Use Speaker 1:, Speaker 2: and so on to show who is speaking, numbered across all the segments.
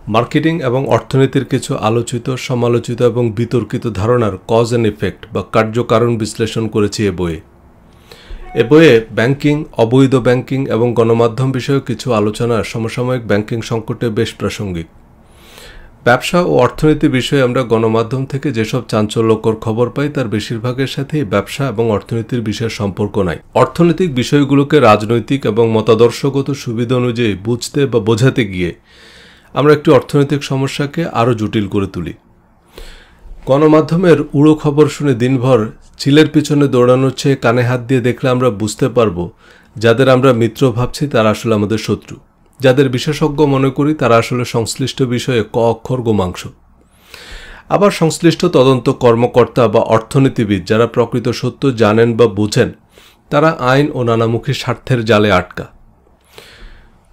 Speaker 1: Marketing এবং অর্থনীতির কিছু আলোচিত, সমালোচিত এবং বিতর্কিত ধারণার কজ অ্যান্ড ইফেক্ট বা কার্যকারণ বিশ্লেষণ করেছি এ বইয়ে। এ বইয়ে ব্যাংকিং, অবৈধ ব্যাংকিং এবং গণমাধ্যম বিষয়ক কিছু আলোচনা সমসাময়িক ব্যাংকিং সংকটে বেশ প্রাসঙ্গিক। ব্যবসা ও অর্থনীতি বিষয়ে আমরা গণমাধ্যম থেকে যেসব চাঞ্চল্যকর খবর পাই তার বেশিরভাগের সাথেই ব্যবসা এবং অর্থনীতির বিষয়ের সম্পর্ক নাই। অর্থনৈতিক বিষয়গুলোকে রাজনৈতিক এবং মতাদর্শগত সুবিধা অনুযায়ী বুঝতে বা বোঝাতে গিয়ে আমরা একটি অর্থনৈতিক সমস্যাকে আরও জটিল করে তুলি। গণমাধ্যমের উড়ো খবর শুনে দিনভর চিলের পিছনে দৌড়ানোর চেয়ে কানে হাত দিয়ে দেখলে আমরা বুঝতে পারব যাদের আমরা মিত্র ভাবছি তারা আসলে আমাদের শত্রু, যাদের বিশেষজ্ঞ মনে করি তারা আসলে সংশ্লিষ্ট বিষয়ে ক অক্ষর গোমাংস। আবার সংশ্লিষ্ট তদন্ত কর্মকর্তা বা অর্থনীতিবিদ যারা প্রকৃত সত্য জানেন বা বুঝেন তারা আইন ও নানামুখী স্বার্থের জালে আটকা।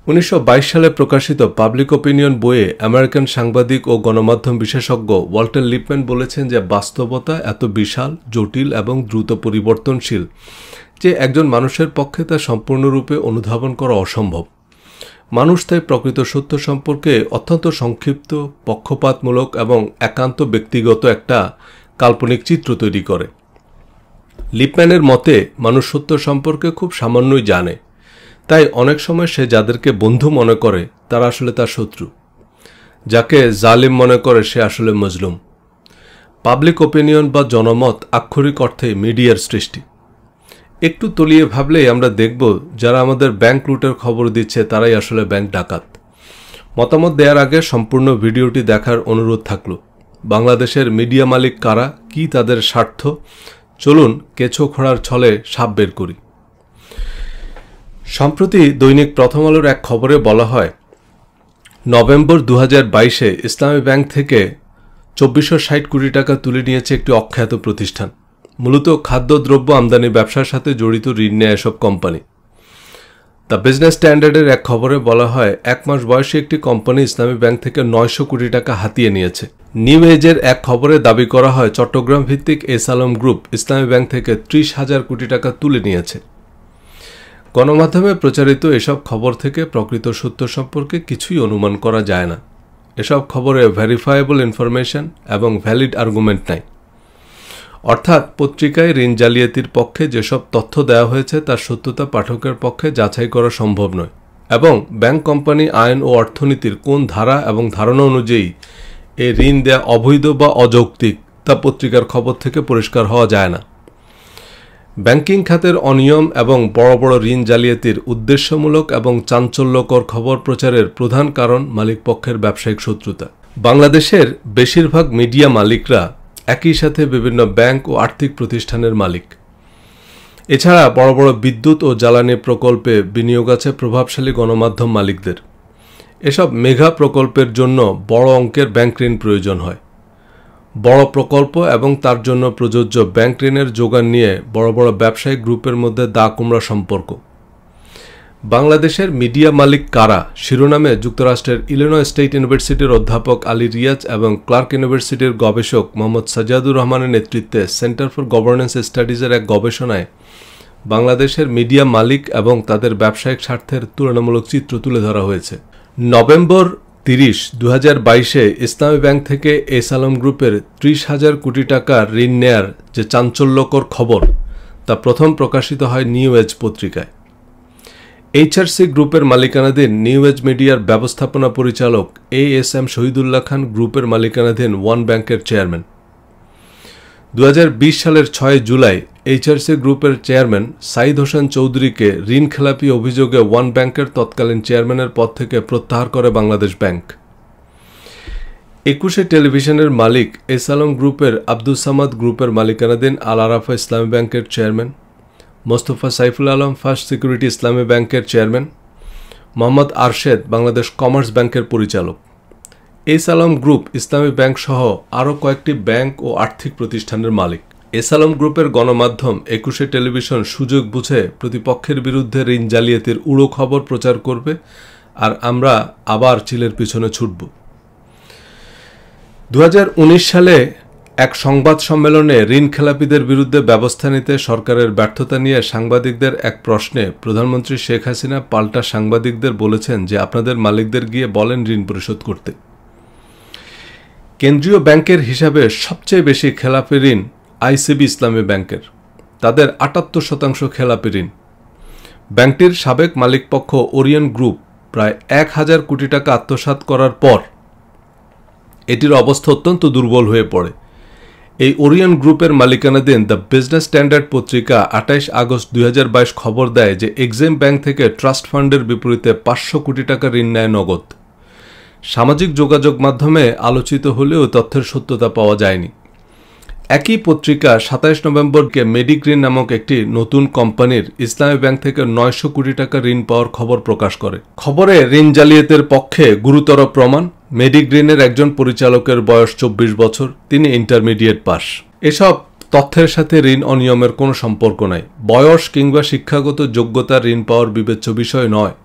Speaker 1: 1922 সালে প্রকাশিত পাবলিক ওপিনিয়ন বইয়ে আমেরিকান সাংবাদিক ও গণমাধ্যম বিশেষজ্ঞ ওয়াল্টার লিপম্যান বলেছেন যে বাস্তবতা এত বিশাল, জটিল এবং দ্রুত পরিবর্তনশীল যে একজন মানুষের পক্ষে তা সম্পূর্ণরূপে অনুধাবন করা অসম্ভব। মানুষ তাই প্রকৃত সত্য সম্পর্কে অত্যন্ত সংক্ষিপ্ত, পক্ষপাতমূলক এবং একান্ত ব্যক্তিগত একটা কাল্পনিক চিত্র তৈরি করে। লিপম্যানের মতে মানুষ সত্য সম্পর্কে খুব সামান্যই জানে, তাই অনেক সময় সে যাদেরকে বন্ধু মনে করে তারা আসলে তার শত্রু, যাকে জালিম মনে করে সে আসলে মজলুম। পাবলিক ওপিনিয়ন বা জনমত আক্ষরিক অর্থে মিডিয়ার সৃষ্টি। একটু তলিয়ে ভাবলেই আমরা দেখব যারা আমাদের ব্যাংক লুটের খবর দিচ্ছে তারাই আসলে ব্যাংক ডাকাত। মতামত দেওয়ার আগে সম্পূর্ণ ভিডিওটি দেখার অনুরোধ থাকলো। বাংলাদেশের মিডিয়া মালিক কারা, কি তাদের স্বার্থ, চলুন কেঁচো খোঁড়ার ছলে সাপ বের করি। সম্প্রতি দৈনিক প্রথম আলোর এক খবরে বলা হয়, নভেম্বর 2022-এ ইসলামী ব্যাংক থেকে 2460 কোটি টাকা তুলে নিয়েছে একটি অখ্যাত প্রতিষ্ঠান। মূলত খাদ্যদ্রব্য আমদানি ব্যবসার সাথে জড়িত ঋণ নেয় এসব কোম্পানি। দ্য বিজনেস স্ট্যান্ডার্ডের এক খবরে বলা হয়, 1 মাস বয়সী একটি কোম্পানি ইসলামী ব্যাংক থেকে 900 কোটি টাকা হাতিয়ে নিয়েছে। নিউ এজের এক খবরে দাবি করা হয় চট্টগ্রাম ভিত্তিক এস আলম গ্রুপ ইসলামী ব্যাংক থেকে 30,000 কোটি টাকা তুলে নিয়েছে। গণমাধ্যমে প্রচারিত এসব খবর থেকে প্রকৃত সত্য সম্পর্কে কিছুই অনুমান করা যায় না। এসব খবরে ভেরিফায়েবল ইনফরমেশন এবং ভ্যালিড আর্গুমেন্ট নাই। অর্থাৎ পত্রিকায় ঋণ জালিয়াতির পক্ষে যেসব তথ্য দেওয়া হয়েছে তার সত্যতা পাঠকের পক্ষে যাচাই করা সম্ভব নয়, এবং ব্যাংক কোম্পানি আইন ও অর্থনীতির কোন ধারা এবং ধারণা অনুযায়ী এই ঋণ দেয়া অবৈধ বা অযৌক্তিক তা পত্রিকার খবর থেকে পরিষ্কার হওয়া যায় না। ব্যাংকিং খাতের অনিয়ম এবং বড় বড় ঋণ জালিয়াতির উদ্দেশ্যমূলক এবং চাঞ্চল্যকর খবর প্রচারের প্রধান কারণ মালিকপক্ষের ব্যবসায়িক শত্রুতা। বাংলাদেশের বেশিরভাগ মিডিয়া মালিকরা একই সাথে বিভিন্ন ব্যাংক ও আর্থিক প্রতিষ্ঠানের মালিক। এছাড়া বড় বড় বিদ্যুৎ ও জ্বালানি প্রকল্পে বিনিয়োগ আছে প্রভাবশালী গণমাধ্যম মালিকদের। এসব মেগা প্রকল্পের জন্য বড় অঙ্কের ব্যাংক ঋণ প্রয়োজন হয়। বড় প্রকল্প এবং তার জন্য প্রযোজ্য ব্যাংক ঋণের যোগান নিয়ে বড় বড় ব্যবসায়িক গ্রুপের মধ্যে দা কুমড়া সম্পর্ক। বাংলাদেশের মিডিয়া মালিক কারা শিরোনামে যুক্তরাষ্ট্রের ইলিনয় স্টেট ইউনিভার্সিটির অধ্যাপক আলী রিয়াজ এবং ক্লার্ক ইউনিভার্সিটির গবেষক মোহাম্মদ সাজ্জাদুর রহমানের নেতৃত্বে সেন্টার ফর গভর্নেন্স স্টাডিজের এক গবেষণায় বাংলাদেশের মিডিয়া মালিক এবং তাদের ব্যবসায়িক স্বার্থের তুলনামূলক চিত্র তুলে ধরা হয়েছে। নভেম্বর 30, 2022-এ ইসলামী ব্যাংক থেকে এস আলম গ্রুপের 30,000 কোটি টাকা ঋণ নেয়ার যে চাঞ্চল্যকর খবর তা প্রথম প্রকাশিত হয় নিউ এজ পত্রিকায়। এইচআরসি গ্রুপের মালিকানাধীন নিউ এজ মিডিয়ার ব্যবস্থাপনা পরিচালক এএসএম শহীদুল্লাহ খান গ্রুপের মালিকানাধীন ওয়ান ব্যাংকের চেয়ারম্যান। 2020 সালের 6 জুলাই এইচআরসি গ্রুপের চেয়ারম্যান সাইদ হোসেন চৌধুরীকে ঋণ খেলাপি অভিযোগে ওয়ান ব্যাংকের তৎকালীন চেয়ারম্যানের পদ থেকে প্রত্যাহার করে বাংলাদেশ ব্যাংক। 21 টেলিভিশনের মালিক এস আলম গ্রুপের আব্দুস সামাদ গ্রুপের মালিকানাধীন আল আরাফা ইসলামী ব্যাংকের chairman, Mostafa Saiful Alam first security ইসলামী ব্যাংকের চেয়ারম্যান, মোহাম্মদ আরশেদ বাংলাদেশ কমার্স ব্যাংকের পরিচালক। এস আলম গ্রুপ ইসলামী ব্যাংক সহ আরও কয়েকটি ব্যাংক ও আর্থিক প্রতিষ্ঠানের মালিক। এস আলম গ্রুপের গণমাধ্যম 21 টেলিভিশন সুযোগ বুঝে প্রতিপক্ষের বিরুদ্ধে ঋণ জালিয়াতির উড়ো খবর প্রচার করবে, আর আমরা আবার চিলের পিছনে ছুটব। 2019 সালে এক সংবাদ সম্মেলনে ঋণ খেলাপিদের বিরুদ্ধে ব্যবস্থা নিতে সরকারের ব্যর্থতা নিয়ে সাংবাদিকদের এক প্রশ্নে প্রধানমন্ত্রী শেখ হাসিনা পাল্টা সাংবাদিকদের বলেছেন যে আপনাদের মালিকদের গিয়ে বলেন ঋণ পরিশোধ করতে। কেন্দ্রীয় ব্যাংকের হিসাবে সবচেয়ে বেশি খেলাপি ঋণ আইসিবি ইসলামী ব্যাংকের, তাদের ৭৮% খেলাপি ঋণ। ব্যাংকটির সাবেক মালিকপক্ষ ওরিয়ন গ্রুপ প্রায় ১,০০০ কোটি টাকা আত্মসাৎ করার পর এটির অবস্থা অত্যন্ত দুর্বল হয়ে পড়ে। এই ওরিয়ন গ্রুপের মালিকানাধীন দ্য বিজনেস স্ট্যান্ডার্ড পত্রিকা ২৮ আগস্ট ২০২২ খবর দেয় যে এক্সিম ব্যাংক থেকে ট্রাস্ট ফান্ডের বিপরীতে ৫০০ কোটি টাকা ঋণ নেয় নগদ। সামাজিক যোগাযোগ মাধ্যমে আলোচিত হলেও তথ্যের সত্যতা পাওয়া যায়নি। একই পত্রিকা ২৭ নভেম্বরকে মেডিগ্রিন নামক একটি নতুন কোম্পানির ইসলামী ব্যাংক থেকে ৯০০ কোটি টাকা ঋণ পাওয়ার খবর প্রকাশ করে। খবরে ঋণ জালিয়াতির পক্ষে গুরুতর প্রমাণ, মেডিগ্রিনের একজন পরিচালকের বয়স ২৪ বছর, তিনি ইন্টারমিডিয়েট পাস। এসব তথ্যের সাথে ঋণ অনিয়মের কোনো সম্পর্ক নাই। বয়স কিংবা শিক্ষাগত যোগ্যতা ঋণ পাওয়ার বিবেচ্য বিষয় নয়।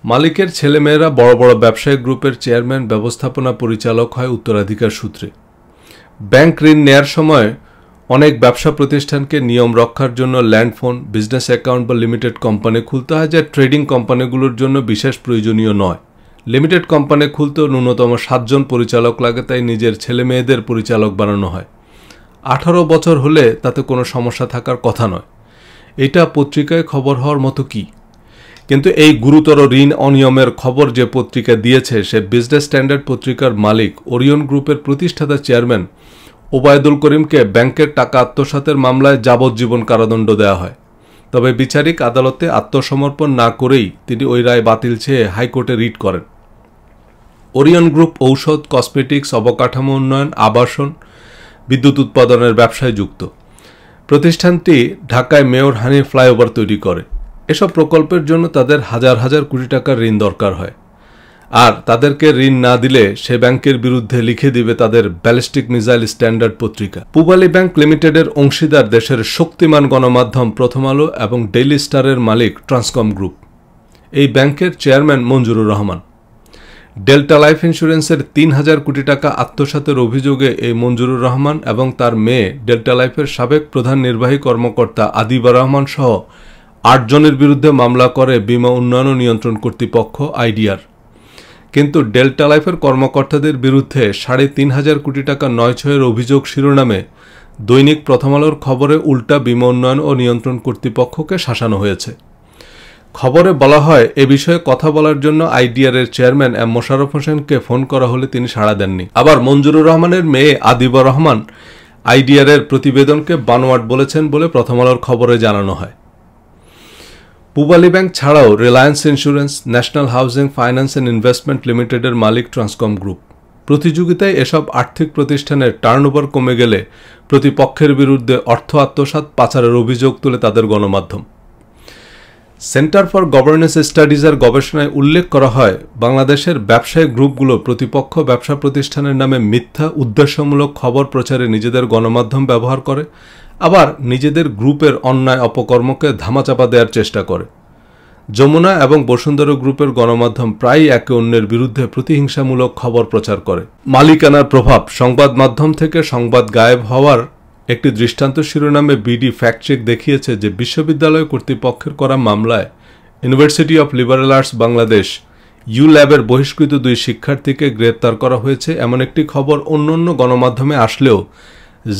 Speaker 1: মালিকের ছেলেমেয়েরা বড় বড় ব্যবসায়িক গ্রুপের চেয়ারম্যান, ব্যবস্থাপনা পরিচালক হয় উত্তরাধিকার সূত্রে। ব্যাংক ঋণ নেয়ার সময় অনেক ব্যবসা প্রতিষ্ঠানকে নিয়ম রক্ষার জন্য ল্যান্ড ফোন, বিজনেস অ্যাকাউন্ট বা লিমিটেড কোম্পানি খুলতে হয়, যা ট্রেডিং কোম্পানিগুলোর জন্য বিশেষ প্রয়োজনীয় নয়। লিমিটেড কোম্পানি খুলতেও ন্যূনতম ৭ জন পরিচালক লাগে, তাই নিজের ছেলে মেয়েদের পরিচালক বানানো হয়। ১৮ বছর হলে তাতে কোনো সমস্যা থাকার কথা নয়। এটা পত্রিকায় খবর হওয়ার মতো কি? কিন্তু এই গুরুতর ঋণ অনিয়মের খবর যে পত্রিকা দিয়েছে, সে বিজনেস স্ট্যান্ডার্ড পত্রিকার মালিক ওরিয়ন গ্রুপের প্রতিষ্ঠাতা চেয়ারম্যান ওবায়দুল করিমকে ব্যাংকের টাকা আত্মসাতের মামলায় যাবজ্জীবন কারাদণ্ড দেওয়া হয়। তবে বিচারিক আদালতে আত্মসমর্পণ না করেই তিনি ওই রায় বাতিল চেয়ে হাইকোর্টে রিট করেন। ওরিয়ন গ্রুপ ঔষধ, কসমেটিক্স, অবকাঠামো উন্নয়ন, আবাসন, বিদ্যুৎ উৎপাদনের ব্যবসায় যুক্ত। প্রতিষ্ঠানটি ঢাকায় মেয়র হানি ফ্লাইওভার তৈরি করে। এসব প্রকল্পের জন্য তাদের হাজার হাজার কোটি টাকার ঋণ দরকার হয়, আর তাদেরকে ঋণ না দিলে সে ব্যাংকের বিরুদ্ধে লিখে দিবে তাদের ব্যালিস্টিক মিসাইল স্ট্যান্ডার্ড পত্রিকা। পূবালী ব্যাংক লিমিটেডের অংশীদার দেশের শক্তিমান গণমাধ্যম প্রথম আলো এবং ডেইলি স্টারের মালিক ট্রান্সকম গ্রুপ। এই ব্যাংকের chairman Manjurur Rahman. Delta life ইন্স্যুরেন্সের ৩,০০০ কোটি টাকা আত্মসাতের অভিযোগে এই মঞ্জুরুর রহমান এবং তার মেয়ে ডেল্টা লাইফের সাবেক প্রধান নির্বাহী কর্মকর্তা আদিবা রহমান সহ ৮ জনের বিরুদ্ধে মামলা করে বীমা উন্নয়ন ও নিয়ন্ত্রণ কর্তৃপক্ষ আইডিআর। কিন্তু ডেল্টা লাইফের কর্মকর্তাদের বিরুদ্ধে ৩,৫০০ কোটি টাকা নয়ছয়ের অভিযোগ শিরোনামে দৈনিক প্রথম আলোর খবরে উল্টা বীমা উন্নয়ন ও নিয়ন্ত্রণ কর্তৃপক্ষকে শাসানো হয়েছে। খবরে বলা হয়, এ বিষয়ে কথা বলার জন্য আইডিআর এর চেয়ারম্যান এম মোশাররফ হোসেনকে ফোন করা হলে তিনি সাড়া দেননি। আবার মঞ্জুরুর রহমানের মেয়ে আদিবা রহমান আইডিআর এর প্রতিবেদনকে বানোয়াট বলেছেন বলে প্রথম আলোর খবরে জানানো হয়। পূবালী ব্যাংক ছাড়াও Reliance insurance, national housing finance and investment লিমিটেডের মালিক ট্রান্সকম গ্রুপ। প্রতিযোগিতায় এসব আর্থিক প্রতিষ্ঠানের টার্নওভার কমে গেলে প্রতিপক্ষের বিরুদ্ধে অর্থ আত্মসাৎ, পাচারের অভিযোগ তুলে তাদের গণমাধ্যম। সেন্টার ফর গভর্নেন্স স্টাডিজের গবেষণায় উল্লেখ করা হয়, বাংলাদেশের ব্যবসায়িক গ্রুপগুলো প্রতিপক্ষ ব্যবসা প্রতিষ্ঠানের নামে মিথ্যা উদ্দেশ্যমূলক খবর প্রচারে নিজেদের গণমাধ্যম ব্যবহার করে, আবার নিজেদের গ্রুপের অন্যায় অপকর্মকে ধামাচাপা দেওয়ার চেষ্টা করে। যমুনা এবং বসুন্ধরা গ্রুপের গণমাধ্যম প্রায়ই একে অন্যের বিরুদ্ধে প্রতিহিংসামূলক খবর প্রচার করে। মালিকানার প্রভাব, সংবাদ মাধ্যম থেকে সংবাদ গায়েব হওয়ার একটি দৃষ্টান্ত শিরোনামে বিডি ফ্যাক্টচেক দেখিয়েছে যে বিশ্ববিদ্যালয় কর্তৃপক্ষের করা মামলায় University of Liberal Arts Bangladesh ইউল্যাবের বহিষ্কৃত 2 শিক্ষার্থীকে গ্রেপ্তার করা হয়েছে, এমন একটি খবর অন্যান্য গণমাধ্যমে আসলেও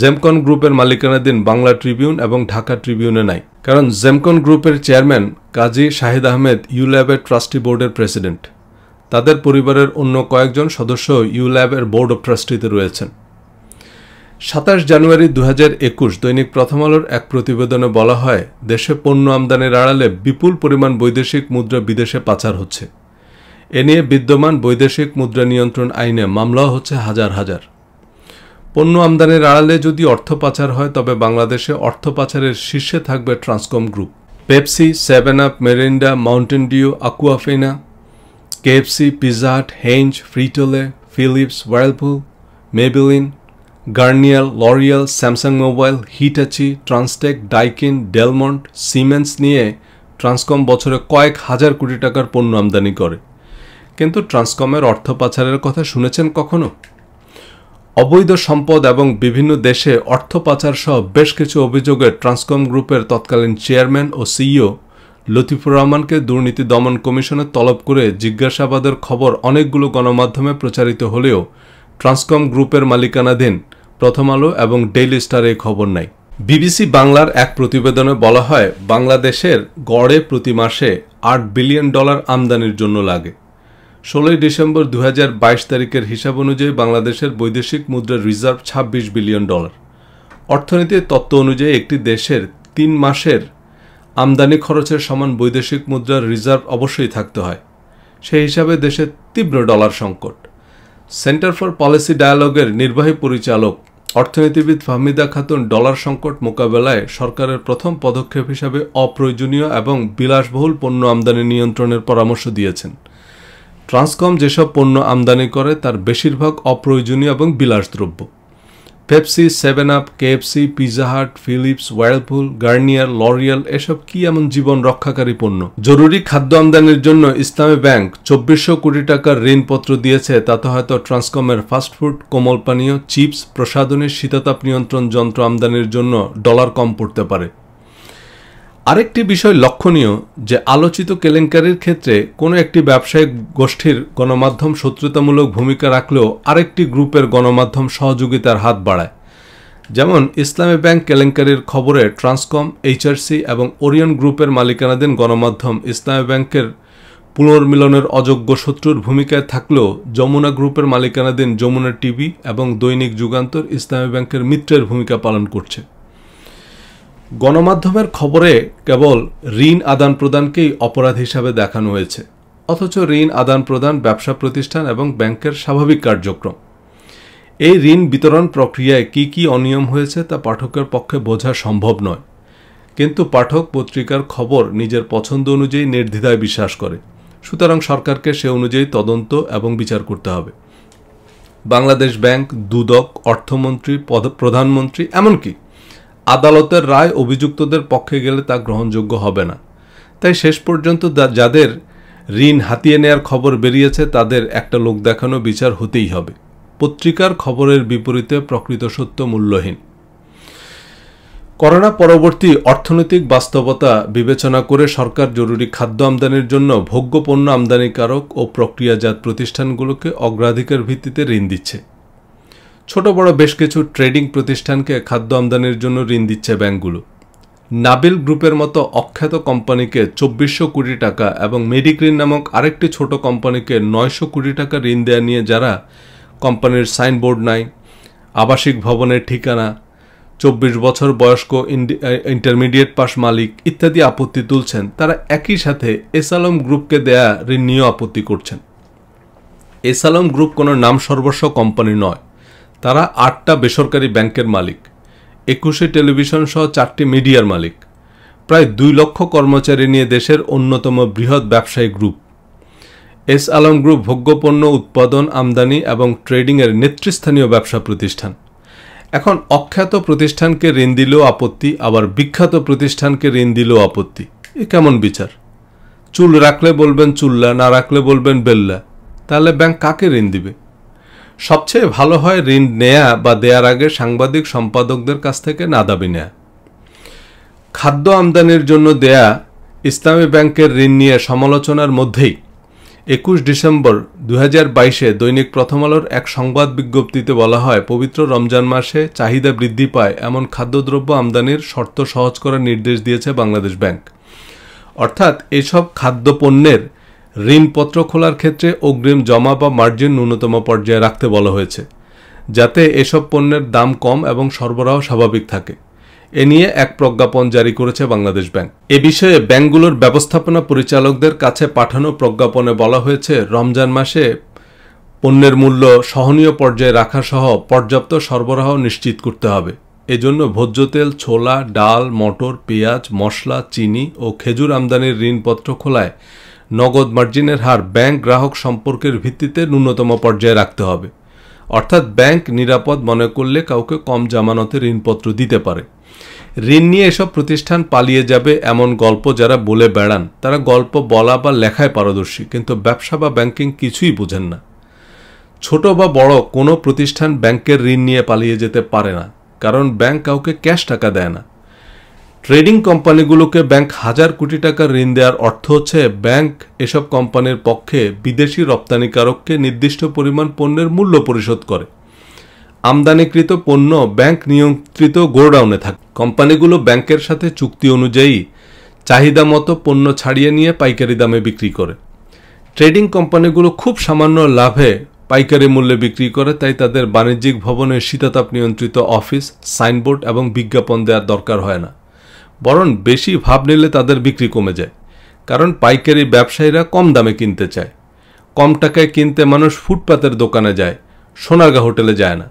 Speaker 1: জেমকন গ্রুপের মালিকানাধীন বাংলা ট্রিবিউন এবং ঢাকা ট্রিবিউনে নাই। কারণ জেমকন গ্রুপের চেয়ারম্যান কাজী শাহিদ আহমেদ ইউল্যাবের ট্রাস্টি বোর্ডের প্রেসিডেন্ট। তাদের পরিবারের অন্য কয়েকজন সদস্য ইউল্যাবের বোর্ড অব ট্রাস্টিতে রয়েছেন। ২৭ জানুয়ারি ২০২১ দৈনিক প্রথম আলোর এক প্রতিবেদনে বলা হয়, দেশে পণ্য আমদানির আড়ালে বিপুল পরিমাণ বৈদেশিক মুদ্রা বিদেশে পাচার হচ্ছে। এ নিয়ে বিদ্যমান বৈদেশিক মুদ্রা নিয়ন্ত্রণ আইনে মামলাও হচ্ছে হাজার হাজার। পণ্য আমদানির আড়ালে যদি অর্থ পাচার হয়, তবে বাংলাদেশে অর্থ পাচারের শীর্ষে থাকবে Transcom group. Pepsi, 7 up, Mirinda, Mountain Dew, Aquafina, KFC, Pizza Hut, Heinz, Frito Lay, Philips, Whirlpool, Maybelline, Garnier, L'Oreal, Samsung mobile, Hitachi, Transtec, Daikin, Del Monte, Siemens নিয়ে ট্রান্সকম বছরে কয়েক হাজার কোটি টাকার পণ্য আমদানি করে। কিন্তু ট্রান্সকমের অর্থ পাচারের কথা শুনেছেন কখনো? অবৈধ সম্পদ এবং বিভিন্ন দেশে অর্থ পাচার সহ বেশ কিছু অভিযোগে ট্রান্সকম গ্রুপের তৎকালীন চেয়ারম্যান ও সিইও লতিফুর রহমানকে দুর্নীতি দমন কমিশনে তলব করে জিজ্ঞাসাবাদের খবর অনেকগুলো গণমাধ্যমে প্রচারিত হলেও ট্রান্সকম গ্রুপের মালিকানাধীন প্রথম আলো এবং ডেইলি স্টার এই খবর নাই। বিবিসি বাংলার এক প্রতিবেদনে বলা হয়, বাংলাদেশের গড়ে প্রতি মাসে $8 বিলিয়ন আমদানির জন্য লাগে। 16 ডিসেম্বর 2022 তারিখের হিসাব অনুযায়ী বাংলাদেশের বৈদেশিক মুদ্রার রিজার্ভ $26 বিলিয়ন। অর্থনীতির তত্ত্ব অনুযায়ী একটি দেশের 3 মাসের আমদানি খরচের সমান বৈদেশিক মুদ্রার রিজার্ভ অবশ্যই থাকতে হয়। সেই হিসাবে দেশের তীব্র ডলার সংকট। সেন্টার ফর পলিসি ডায়ালগের নির্বাহী পরিচালক অর্থনীতিবিদ ফাহমিদা খাতুন ডলার সংকট মোকাবেলায় সরকারের প্রথম পদক্ষেপ হিসাবে অপ্রয়োজনীয় এবং বিলাসবহুল পণ্য আমদানি নিয়ন্ত্রণের পরামর্শ দিয়েছেন। ট্রান্সকম যেসব পণ্য আমদানি করে তার বেশিরভাগ অপ্রয়োজনীয় এবং বিলাসদ্রব্য। Pepsi, 7 up, KFC, Pizza Hut, Philips, Whirlpool, Garnier, L'Oréal এসব কি এমন জীবন রক্ষাকারী পণ্য? জরুরি খাদ্য আমদানির জন্য ইসলামী ব্যাংক 2400 কোটি টাকার ঋণপত্র দিয়েছে। তাতে হয়তো ট্রান্সকমের ফাস্টফুড, কোমল পানীয়, চিপস, প্রসাধনী, শীতাতাপ নিয়ন্ত্রণ যন্ত্র আমদানির জন্য ডলার কম পড়তে পারে। আরেকটি বিষয় লক্ষণীয় যে আলোচিত কেলেঙ্কারির ক্ষেত্রে কোনো একটি ব্যবসায়িক গোষ্ঠীর গণমাধ্যম শত্রুতামূলক ভূমিকা রাখলেও আরেকটি গ্রুপের গণমাধ্যম সহযোগিতার হাত বাড়ায়। যেমন ইসলামী ব্যাংক কেলেঙ্কারির খবরে ট্রান্সকম, HRC এবং ওরিয়ন গ্রুপের মালিকানাধীন গণমাধ্যম ইসলামী ব্যাংকের পুনর্মিলনের অযোগ্য শত্রুর ভূমিকায় থাকলেও যমুনা গ্রুপের মালিকানাধীন যমুনা টিভি এবং দৈনিক যুগান্তর ইসলামী ব্যাংকের মিত্রের ভূমিকা পালন করছে। গণমাধ্যমের খবরে কেবল ঋণ আদান প্রদানকেই অপরাধ হিসাবে দেখানো হয়েছে, অথচ ঋণ আদান প্রদান ব্যবসা প্রতিষ্ঠান এবং ব্যাংকের স্বাভাবিক কার্যক্রম। এই ঋণ বিতরণ প্রক্রিয়ায় কি কি অনিয়ম হয়েছে তা পাঠকের পক্ষে বোঝা সম্ভব নয়, কিন্তু পাঠক পত্রিকার খবর নিজের পছন্দ অনুযায়ী নির্দ্বিধায় বিশ্বাস করে। সুতরাং সরকারকে সে অনুযায়ী তদন্ত এবং বিচার করতে হবে। বাংলাদেশ ব্যাংক, দুদক, অর্থমন্ত্রী, প্রধানমন্ত্রী, এমনকি আদালতের রায় অভিযুক্তদের পক্ষে গেলে তা গ্রহণযোগ্য হবে না। তাই শেষ পর্যন্ত যাদের ঋণ হাতিয়ে নেয়ার খবর বেরিয়েছে তাদের একটা লোক দেখানো বিচার হতেই হবে। পত্রিকার খবরের বিপরীতে প্রকৃত সত্য মূল্যহীন। করোনা পরবর্তী অর্থনৈতিক বাস্তবতা বিবেচনা করে সরকার জরুরি খাদ্য আমদানির জন্য ভোগ্য পণ্য আমদানিকারক ও প্রক্রিয়াজাত প্রতিষ্ঠানগুলোকে অগ্রাধিকার ভিত্তিতে ঋণ দিচ্ছে। ছোট বড় বেশ কিছু ট্রেডিং প্রতিষ্ঠানকে খাদ্য আমদানির জন্য ঋণ দিচ্ছে ব্যাংকগুলো। নাবিল গ্রুপের মতো অখ্যাত কোম্পানিকে 2400 কোটি টাকা এবং মেডিক্রিন নামক আরেকটি ছোট কোম্পানিকে 900 কোটি টাকা ঋণ দেয়া নিয়ে যারা কোম্পানির সাইনবোর্ড নাই, আবাসিক ভবনের ঠিকানা, 24 বছর বয়স্ক ইন্টারমিডিয়েট পাস মালিক ইত্যাদি আপত্তি তুলছেন, তারা একই সাথে এসালম গ্রুপকে দেয়া ঋণ নিয়েও আপত্তি করছেন। এসালম গ্রুপ কোনো নাম সর্বস্ব কোম্পানি নয়। তারা 8টা বেসরকারি ব্যাংকের মালিক, 21 টেলিভিশন সহ 4টি মিডিয়ার মালিক, প্রায় 2 লক্ষ কর্মচারী নিয়ে দেশের অন্যতম বৃহৎ ব্যবসায়ী গ্রুপ। এস আলম গ্রুপ ভোগ্যপণ্য উৎপাদন, আমদানি এবং ট্রেডিংয়ের নেতৃস্থানীয় ব্যবসা প্রতিষ্ঠান। এখন অখ্যাত প্রতিষ্ঠানকে ঋণ দিলেও আপত্তি, আবার বিখ্যাত প্রতিষ্ঠানকে ঋণ দিলেও আপত্তি। এ কেমন বিচার? চুল রাখলে বলবেন চুল্লা, না রাখলে বলবেন বেল্লা। তাহলে ব্যাংক কাকে ঋণ দিবে? সবচেয়ে ভালো হয় ঋণ নেয়া বা দেয়ার আগে সাংবাদিক সম্পাদকদের কাছ থেকে না দাবি নেয়া। খাদ্য আমদানির জন্য দেয়া ইসলামী ব্যাংকের ঋণ নিয়ে সমালোচনার মধ্যেই 21 ডিসেম্বর 2022 দৈনিক প্রথম আলোর এক সংবাদ বিজ্ঞপ্তিতে বলা হয়, পবিত্র রমজান মাসে চাহিদা বৃদ্ধি পায় এমন খাদ্যদ্রব্য আমদানির শর্ত সহজ করার নির্দেশ দিয়েছে বাংলাদেশ ব্যাংক। অর্থাৎ এসব খাদ্যপণ্যের ঋণপত্র খোলার ক্ষেত্রে অগ্রিম জমা বা মার্জিন ন্যূনতম পর্যায়ে রাখতে বলা হয়েছে, যাতে এসব পণ্যের দাম কম এবং সরবরাহ স্বাভাবিক থাকে। এ নিয়ে এক প্রজ্ঞাপন জারি করেছে বাংলাদেশ ব্যাংক। এ বিষয়ে ব্যাংকগুলোর ব্যবস্থাপনা পরিচালকদের কাছে পাঠানো প্রজ্ঞাপনে বলা হয়েছে, রমজান মাসে পণ্যের মূল্য সহনীয় পর্যায়ে রাখা সহ পর্যাপ্ত সরবরাহ নিশ্চিত করতে হবে। এজন্য ভোজ্য তেল, ছোলা, ডাল, মটর, পেঁয়াজ, মশলা, চিনি ও খেজুর আমদানির ঋণপত্র খোলায় নগদ মার্জিনের হার ব্যাংক গ্রাহক সম্পর্কের ভিত্তিতে ন্যূনতম পর্যায়ে রাখতে হবে। অর্থাৎ ব্যাংক নিরাপদ মনে করলে কাউকে কম জামানতে ঋণপত্র দিতে পারে। ঋণ নিয়ে এসব প্রতিষ্ঠান পালিয়ে যাবে এমন গল্প যারা বলে বেড়ান, তারা গল্প বলা বা লেখায় পারদর্শী, কিন্তু ব্যবসা বা ব্যাংকিং কিছুই বোঝেন না। ছোট বা বড় কোনো প্রতিষ্ঠান ব্যাংকের ঋণ নিয়ে পালিয়ে যেতে পারে না, কারণ ব্যাংক কাউকে ক্যাশ টাকা দেয় না। ট্রেডিং কোম্পানিগুলোকে ব্যাংক হাজার কোটি টাকা ঋণ দেওয়ার অর্থ হচ্ছে ব্যাংক এসব কোম্পানির পক্ষে বিদেশি রপ্তানিকারককে নির্দিষ্ট পরিমাণ পণ্যের মূল্য পরিশোধ করে। আমদানিকৃত পণ্য ব্যাংক নিয়ন্ত্রিত গোডাউনে থাকে। কোম্পানিগুলো ব্যাংকের সাথে চুক্তি অনুযায়ী চাহিদা মতো পণ্য ছাড়িয়ে নিয়ে পাইকারি দামে বিক্রি করে। ট্রেডিং কোম্পানিগুলো খুব সামান্য লাভে পাইকারি মূল্যে বিক্রি করে, তাই তাদের বাণিজ্যিক ভবনে শীতাতাপ নিয়ন্ত্রিত অফিস, সাইনবোর্ড এবং বিজ্ঞাপন দেওয়ার দরকার হয় না। বরং বেশি ভাব নিলে তাদের বিক্রি কমে যায়, কারণ পাইকারি ব্যবসায়ীরা কম দামে কিনতে চায়। কম টাকায় কিনতে মানুষ ফুটপাতের দোকানে যায়, সোনারগাঁ হোটেলে যায় না।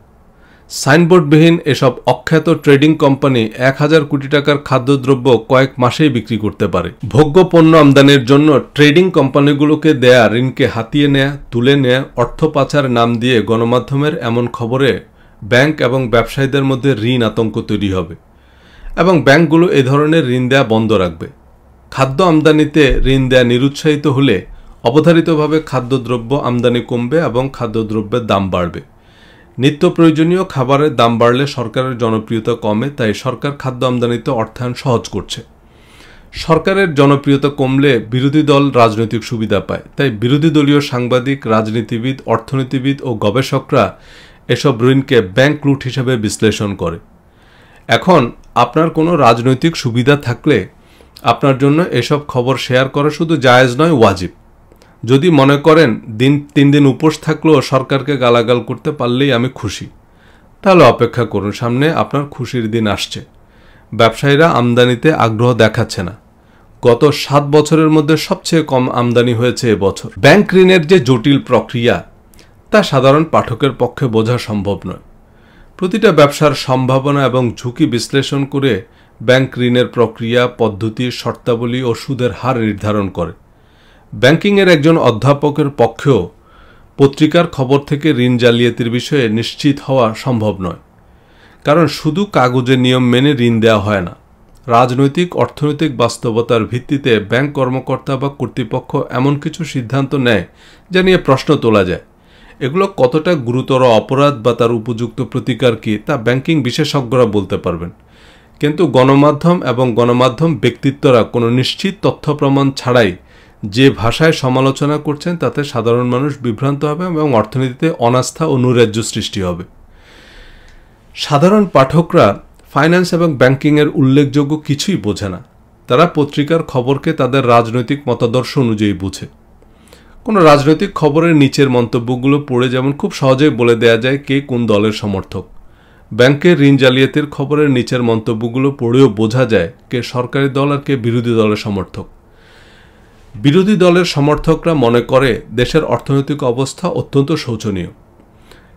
Speaker 1: সাইনবোর্ডবিহীন এসব অখ্যাত ট্রেডিং কোম্পানি 1000 কোটি টাকার খাদ্যদ্রব্য কয়েক মাসেই বিক্রি করতে পারে। ভোগ্য পণ্য আমদানির জন্য ট্রেডিং কোম্পানিগুলোকে দেয়া ঋণকে হাতিয়ে নেয়া, তুলে নেয়া, অর্থ পাচার নাম দিয়ে গণমাধ্যমের এমন খবরে ব্যাংক এবং ব্যবসায়ীদের মধ্যে ঋণ আতঙ্ক তৈরি হবে এবং ব্যাংকগুলো এ ধরনের ঋণ দেয়া বন্ধ রাখবে। খাদ্য আমদানিতে ঋণ দেয়া নিরুৎসাহিত হলে অবধারিতভাবে খাদ্যদ্রব্য আমদানি কমবে এবং খাদ্যদ্রব্যের দাম বাড়বে। নিত্য প্রয়োজনীয় খাবারের দাম বাড়লে সরকারের জনপ্রিয়তা কমে, তাই সরকার খাদ্য আমদানিতে অর্থায়ন সহজ করছে। সরকারের জনপ্রিয়তা কমলে বিরোধী দল রাজনৈতিক সুবিধা পায়, তাই বিরোধী দলীয় সাংবাদিক, রাজনীতিবিদ, অর্থনীতিবিদ ও গবেষকরা এসব ঋণকে ব্যাংক লুট হিসেবে বিশ্লেষণ করে। এখন আপনার কোনো রাজনৈতিক সুবিধা থাকলে আপনার জন্য এসব খবর শেয়ার করা শুধু জায়েজ নয়, ওয়াজিব। যদি মনে করেন 3 দিন উপোস থাকলেও সরকারকে গালাগাল করতে পারলেই আমি খুশি, তাহলে অপেক্ষা করুন, সামনে আপনার খুশির দিন আসছে। ব্যবসায়ীরা আমদানিতে আগ্রহ দেখাচ্ছে না। গত 7 বছরের মধ্যে সবচেয়ে কম আমদানি হয়েছে এবছর। ব্যাংক ঋণের যে জটিল প্রক্রিয়া, তা সাধারণ পাঠকের পক্ষে বোঝা সম্ভব নয়। প্রতিটা ব্যবসার সম্ভাবনা এবং ঝুঁকি বিশ্লেষণ করে ব্যাংক ঋণের প্রক্রিয়া, পদ্ধতি, শর্তাবলী ও সুদের হার নির্ধারণ করে। ব্যাংকিংয়ের একজন অধ্যাপকের পক্ষেও পত্রিকার খবর থেকে ঋণ জালিয়াতির বিষয়ে নিশ্চিত হওয়া সম্ভব নয়, কারণ শুধু কাগজের নিয়ম মেনে ঋণ দেওয়া হয় না। রাজনৈতিক, অর্থনৈতিক বাস্তবতার ভিত্তিতে ব্যাংক কর্মকর্তা বা কর্তৃপক্ষ এমন কিছু সিদ্ধান্ত নেয় যা নিয়ে প্রশ্ন তোলা যায়। এগুলো কতটা গুরুতর অপরাধ বা তার উপযুক্ত প্রতিকার কি, তা ব্যাংকিং বিশেষজ্ঞরা বলতে পারবেন। কিন্তু গণমাধ্যম এবং গণমাধ্যম ব্যক্তিত্বরা কোনো নিশ্চিত তথ্য প্রমাণ ছাড়াই যে ভাষায় সমালোচনা করছেন তাতে সাধারণ মানুষ বিভ্রান্ত হবে এবং অর্থনীতিতে অনাস্থা ও নৈরাজ্য সৃষ্টি হবে। সাধারণ পাঠকরা ফাইন্যান্স এবং ব্যাংকিংয়ের উল্লেখযোগ্য কিছুই বোঝে না। তারা পত্রিকার খবরকে তাদের রাজনৈতিক মতাদর্শ অনুযায়ী বুঝে। কোনো রাজনৈতিক খবরের নিচের মন্তব্যগুলো পড়ে যেমন খুব সহজেই বলে দেয়া যায় কে কোন দলের সমর্থক, ব্যাংকের ঋণ জালিয়াতির খবরের নিচের মন্তব্যগুলো পড়েও বোঝা যায় কে সরকারি দল আর কে বিরোধী দলের সমর্থক। বিরোধী দলের সমর্থকরা মনে করে দেশের অর্থনৈতিক অবস্থা অত্যন্ত শোচনীয়।